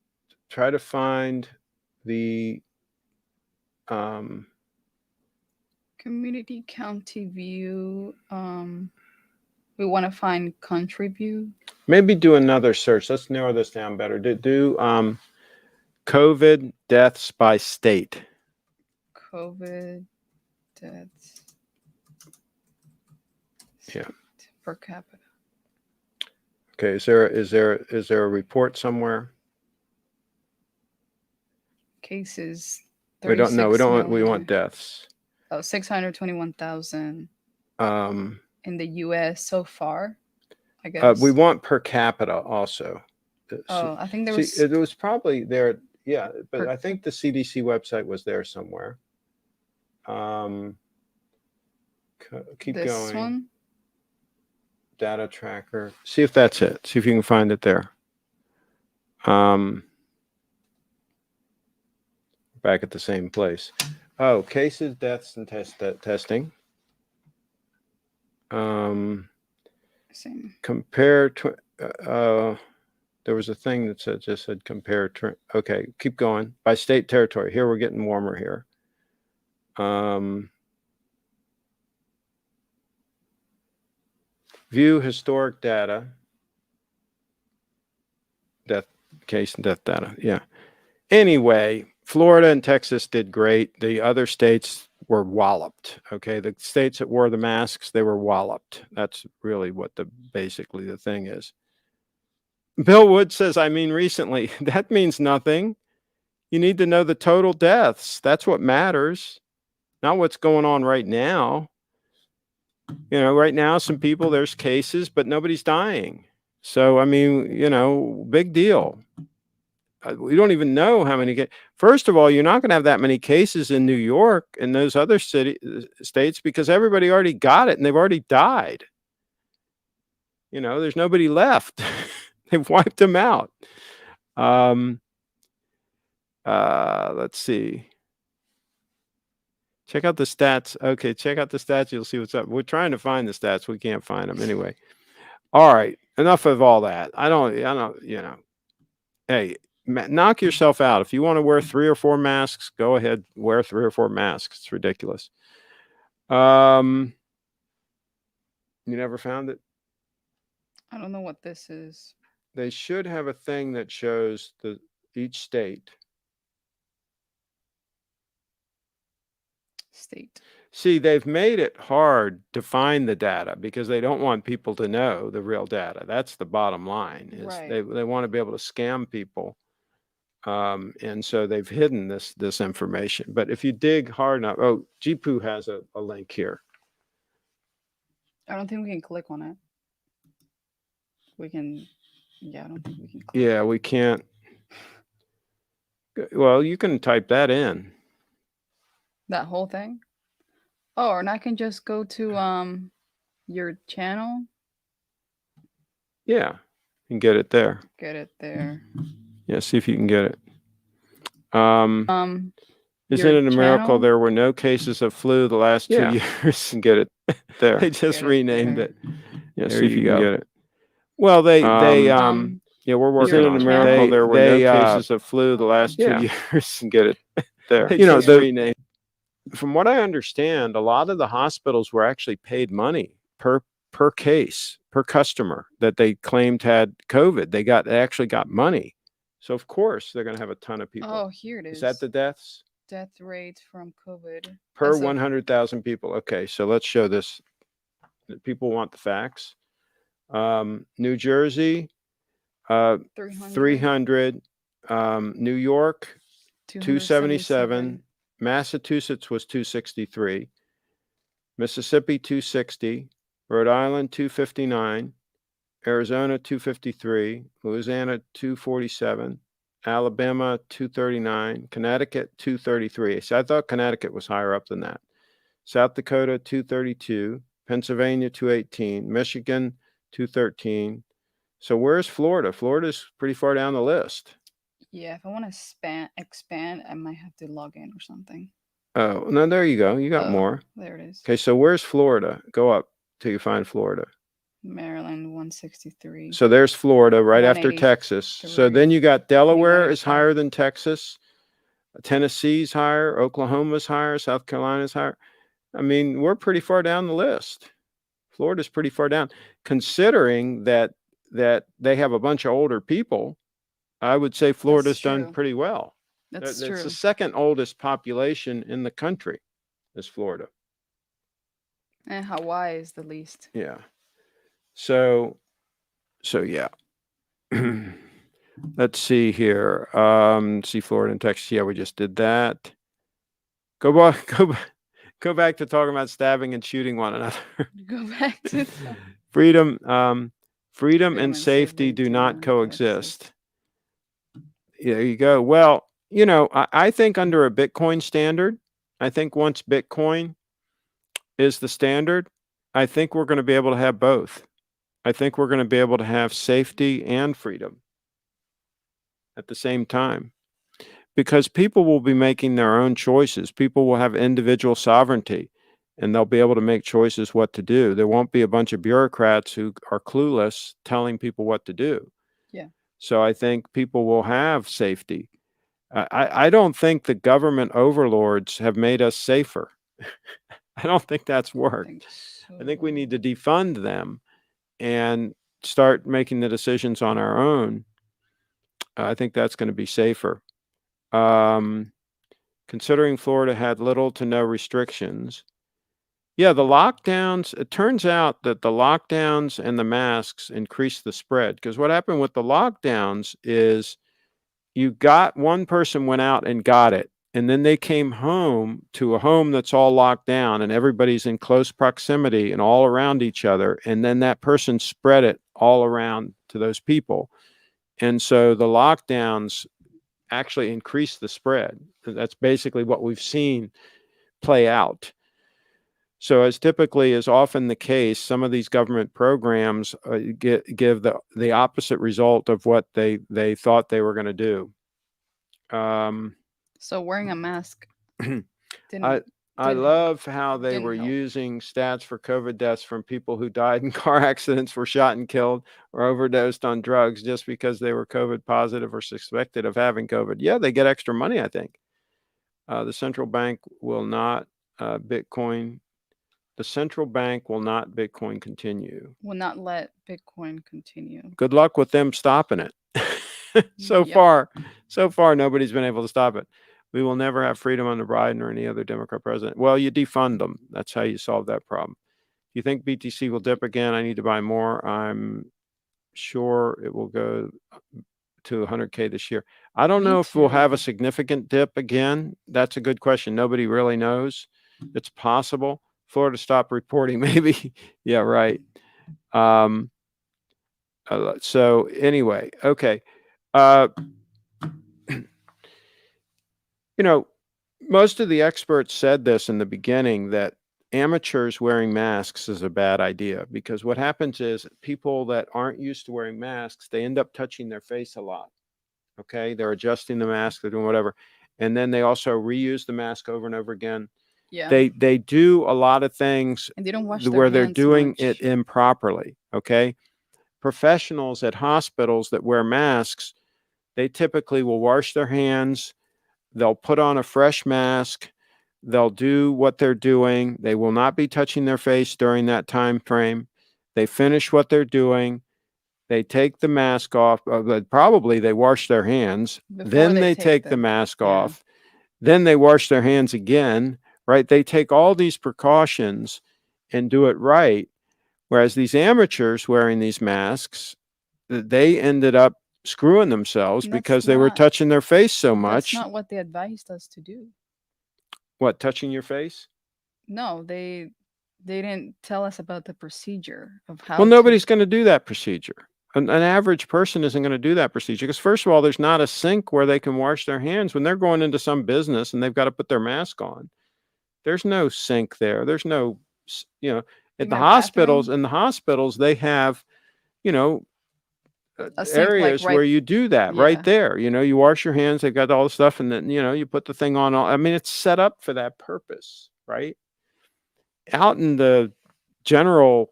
A: try to find the
B: community county view. We want to find country view.
A: Maybe do another search. Let's narrow this down better. Do COVID deaths by state.
B: COVID deaths.
A: Yeah.
B: Per capita.
A: Okay. Is there a report somewhere?
B: Cases.
A: We don't know. We want deaths.
B: Oh, 621,000. In the U.S. so far, I guess.
A: We want per capita also.
B: Oh, I think there
A: was. It was probably there. Yeah, but I think the CDC website was there somewhere. Keep
B: this
A: going.
B: One?
A: Data tracker. See if that's it. See if you can find it there. Back at the same place. Oh, cases, deaths, and testing.
B: Same.
A: Compare to. There was a thing that just said compare. Okay, keep going. By state territory. Here we're getting warmer here. View historic data. Death case and death data. Yeah. Anyway, Florida and Texas did great. The other states were walloped. Okay, the states that wore the masks, they were walloped. That's really what basically the thing is. Bill Wood says, I mean, recently. That means nothing. You need to know the total deaths. That's what matters, not what's going on right now. You know, right now, some people, there's cases, but nobody's dying. So, I mean, you know, big deal. We don't even know how many. First of all, you're not going to have that many cases in New York and those other states because everybody already got it and they've already died. You know, there's nobody left. They've wiped them out. Let's see. Check out the stats. Okay, check out the stats. You'll see what's up. We're trying to find the stats. We can't find them anyway. All right. Enough of all that. I don't, you know. Hey, knock yourself out. If you want to wear 3 or 4 masks, go ahead, wear 3 or 4 masks. It's ridiculous. You never found it?
B: I don't know what this is.
A: They should have a thing that shows each state. See, they've made it hard to find the data because they don't want people to know the real data. That's the bottom line. Is
B: Right.
A: they want to be able to scam people, and so they've hidden this information. But if you dig hard enough, oh, GPU has a link here.
B: I don't think we can click on it. We can. Yeah, I don't think we can. Click.
A: Yeah, we can't. Well, you can type that in.
B: That whole thing. Oh, or I can just go to your channel.
A: Yeah, you can get it there.
B: Get it there.
A: Yeah, see if you can get it. Isn't
B: your
A: it a miracle
B: channel?
A: there were no cases of flu the last 2 years? And get it there. They just
B: Get it
A: renamed
B: there.
A: it. Yeah,
L: There
A: see if
L: you
A: you can
L: go.
A: get it. Well, they yeah, we're working
B: Isn't it
A: on
B: a
A: it.
B: miracle
A: There were no cases of flu the last 2
L: Yeah.
A: years. And get it there. They
L: You know,
A: just renamed. From what I understand, a lot of the hospitals were actually paid money per case, per customer that they claimed had COVID. They actually got money. So of course they're going to have a ton of people.
B: Oh, here it is.
A: Is that the deaths?
B: Death rate from COVID
A: Per
B: as of-
A: 100,000 people. Okay, so let's show this. People want the facts. New Jersey, 300. New York, 277. Massachusetts was 263. Mississippi, 260. Rhode Island, 259. Arizona, 253. Louisiana, 247. Alabama, 239. Connecticut, 233. So I thought Connecticut was higher up than that. South Dakota, 232. Pennsylvania, 218. Michigan, 213. So where's Florida? Florida's pretty far down the list.
B: Yeah, if I want to expand, I might have to log in or something.
A: Oh, no, there you go. You got more.
B: There it is.
A: Okay, so where's Florida? Go up till you find Florida.
B: Maryland, 163.
A: So there's Florida right after Texas. So then you got Delaware is higher than Texas. Tennessee's higher. Oklahoma's higher. South Carolina's higher. I mean, we're pretty far down the list. Florida's pretty far down. Considering that they have a bunch of older people, I would say Florida's done pretty well.
B: That's
A: It's
B: true.
A: the second oldest population in the country is Florida.
B: And Hawaii is the least.
A: Yeah. So yeah. Let's see here. See Florida and Texas. Yeah, we just did that. Go back to talking about stabbing and shooting one another.
B: Go back to
A: Freedom and safety do not coexist. There you go. Well, you know, I think under a Bitcoin standard, I think once Bitcoin is the standard, I think we're going to be able to have both. I think we're going to be able to have safety and freedom at the same time, because people will be making their own choices. People will have individual sovereignty, and they'll be able to make choices what to do. There won't be a bunch of bureaucrats who are clueless telling people what to do.
B: Yeah.
A: So I think people will have safety. I don't think the government overlords have made us safer. I don't think that's worked. I think we need to defund them and start making the decisions on our own. I think that's going to be safer. Considering Florida had little to no restrictions. Yeah, the lockdowns, it turns out that the lockdowns and the masks increased the spread. Because what happened with the lockdowns is one person went out and got it. And then they came home to a home that's all locked down and everybody's in close proximity and all around each other. And then that person spread it all around to those people. And so the lockdowns actually increased the spread. That's basically what we've seen play out. So as typically is often the case, some of these government programs give the opposite result of what they thought they were going to do.
B: So wearing a mask.
A: I
B: Didn't-
A: love how they
B: didn't
A: were
B: help.
A: using stats for COVID deaths from people who died in car accidents, were shot and killed, or overdosed on drugs just because they were COVID positive or suspected of having COVID. Yeah, they get extra money, I think. The central bank will not Bitcoin. The central bank will not Bitcoin continue.
B: Will not let Bitcoin continue.
A: Good luck with them stopping it. So
B: Yep.
A: far, nobody's been able to stop it. We will never have freedom under Biden or any other Democrat president. Well, you defund them. That's how you solve that problem. Do you think BTC will dip again? I need to buy more. I'm sure it will go to 100K this year. I don't
B: Me
A: know if we'll have a
B: too.
A: significant dip again. That's a good question. Nobody really knows. It's possible. Florida stopped reporting, maybe. Yeah, right. So anyway, okay. You know, most of the experts said this in the beginning, that amateurs wearing masks is a bad idea, because what happens is people that aren't used to wearing masks, they end up touching their face a lot. Okay. They're adjusting the mask, they're doing whatever. And then they also reuse the mask over and over again.
B: Yeah.
A: They do a lot of things
B: And they don't wash their
A: where they're
B: hands
A: doing
B: much.
A: it improperly. Okay. Professionals at hospitals that wear masks, they typically will wash their hands. They'll put on a fresh mask. They'll do what they're doing. They will not be touching their face during that time frame. They finish what they're doing. They take the mask off. Probably they wash their hands.
B: Before
A: Then
B: they
A: they
B: take
A: take the
B: them.
A: mask
B: Yeah.
A: off. Then they wash their hands again, right? They take all these precautions and do it right. Whereas these amateurs wearing these masks, they ended up screwing themselves
B: That's
A: because they were
B: not-
A: touching their face so
B: That's
A: much.
B: not what they advised us to do.
A: What, touching your face?
B: No, they didn't tell us about the procedure of how.
A: Well,
B: to-
A: nobody's going to do that procedure. An average person isn't going to do that procedure because, first of all, there's not a sink where they can wash their hands when they're going into some business and they've got to put their mask on. There's no sink there. There's no, at
B: Even
A: the
B: a
A: hospitals.
B: bathroom?
A: In the hospitals, they have,
B: A sink, like,
A: areas where
B: right-
A: you do that
B: yeah.
A: right there. You wash your hands. They've got all the stuff, and then you put the thing on. I mean, it's set up for that purpose, right? Out in the general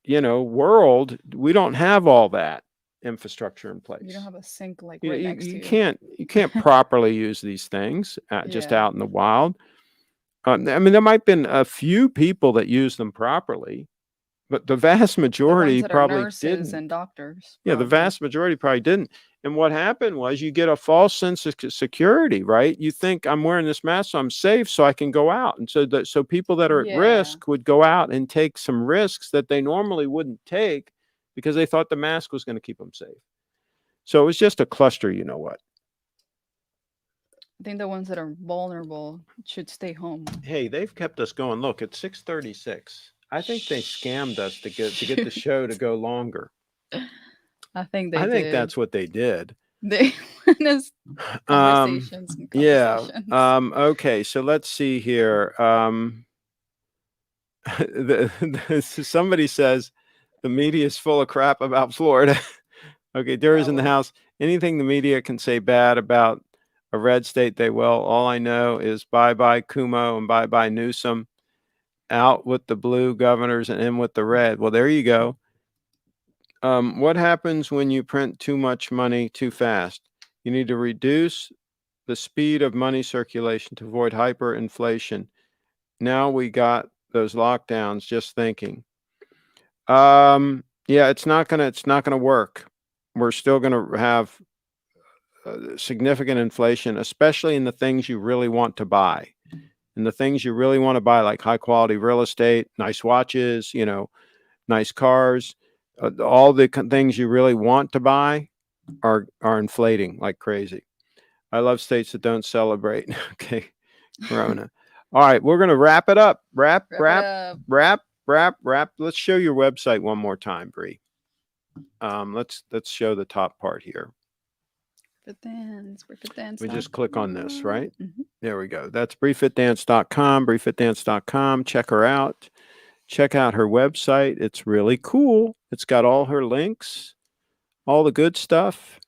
A: world, we don't have all that infrastructure in place.
B: You don't have a sink like
A: You,
B: right
A: you,
B: next to
A: you
B: you.
A: can't properly use these things just
B: Yeah.
A: out in the wild. I mean, there might have been a few people that use them properly, but the vast
B: The
A: majority
B: ones that are
A: probably
B: nurses
A: didn't.
B: and doctors.
A: Yeah, the
B: probably.
A: vast majority probably didn't. And what happened was you get a false sense of security, right? You think I'm wearing this mask, so I'm safe, so I can go out. And so people that are at
B: Yeah.
A: risk would go out and take some risks that they normally wouldn't take because they thought the mask was going to keep them safe. So it was just a cluster, you know what?
B: I think the ones that are vulnerable should stay home.
A: Hey, they've kept us going. Look, it's 6:36. I think they scammed us to get the show to go longer.
B: I think they
A: I think
B: did.
A: that's what they did.
B: They want us conversations and conversations.
A: Yeah. Okay. So let's see here. Somebody says the media is full of crap about Florida. Okay. Dura's in the house. Anything the media can say bad about a red state, they will. All I know is bye-bye Cuomo and bye-bye Newsom. Out with the blue governors and in with the red. Well, there you go. What happens when you print too much money too fast? You need to reduce the speed of money circulation to avoid hyperinflation. Now we got those lockdowns, just thinking. Yeah, it's not gonna work. We're still gonna have significant inflation, especially in the things you really want to buy. And the things you really want to buy, like high quality real estate, nice watches, nice cars, all the things you really want to buy are inflating like crazy. I love states that don't celebrate. Okay, Corona. All right, we're gonna wrap it up. Wrap. Let's show your website one more time, Bree. Let's show the top part here. We just click on this, right?
B: Mhm.
A: There we go. That's briefitdance.com, briefitdance.com. Check her out. Check out her website. It's really cool. It's got all her links, all the good stuff.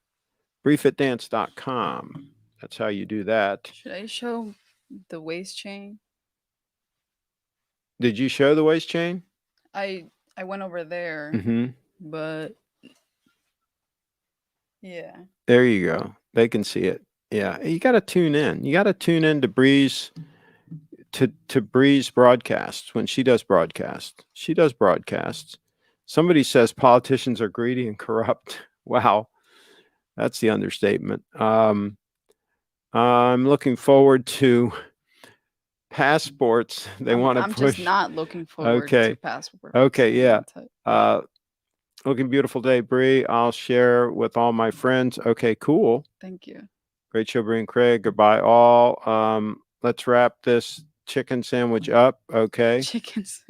A: briefitdance.com. That's how you do that.
B: Should I show the waist chain?
A: Did you show the waist chain?
B: I went over there,
A: Mm-hmm.
B: but yeah.
A: There you go. They can see it. Yeah, you got to tune in. You got to tune in to Bree's to Bree's broadcasts when she does broadcasts. She does broadcasts. Somebody says politicians are greedy and corrupt. Wow, that's the understatement. I'm looking forward to passports. They want to
B: I'm
A: push.
B: just not looking forward to passports.
A: Okay. Yeah.
B: Yeah.
A: Looking beautiful day, Bree. I'll share with all my friends. Okay, cool.
B: Thank you.
A: Great show, Bree and Craig. Goodbye, all. Let's wrap this chicken sandwich up. Okay.
B: Chickens.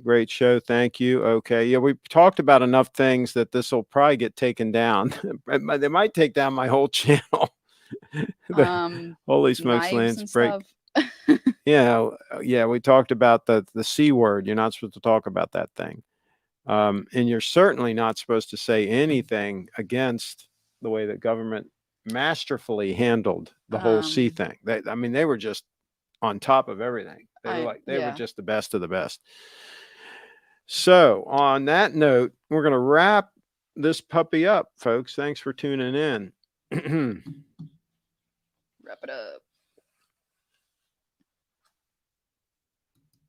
A: Great show. Thank you. Okay. Yeah, we talked about enough things that this will probably get taken down. They might take down my whole channel. Holy smokes, Lance. Break. Yeah. Yeah. We talked about the C word. You're not supposed to talk about that thing. And you're certainly not supposed to say anything against the way that government masterfully handled the whole C thing. They were just on top of everything. They were just the best of the best. So on that note, we're going to wrap this puppy up, folks. Thanks for tuning in.
B: Wrap it up.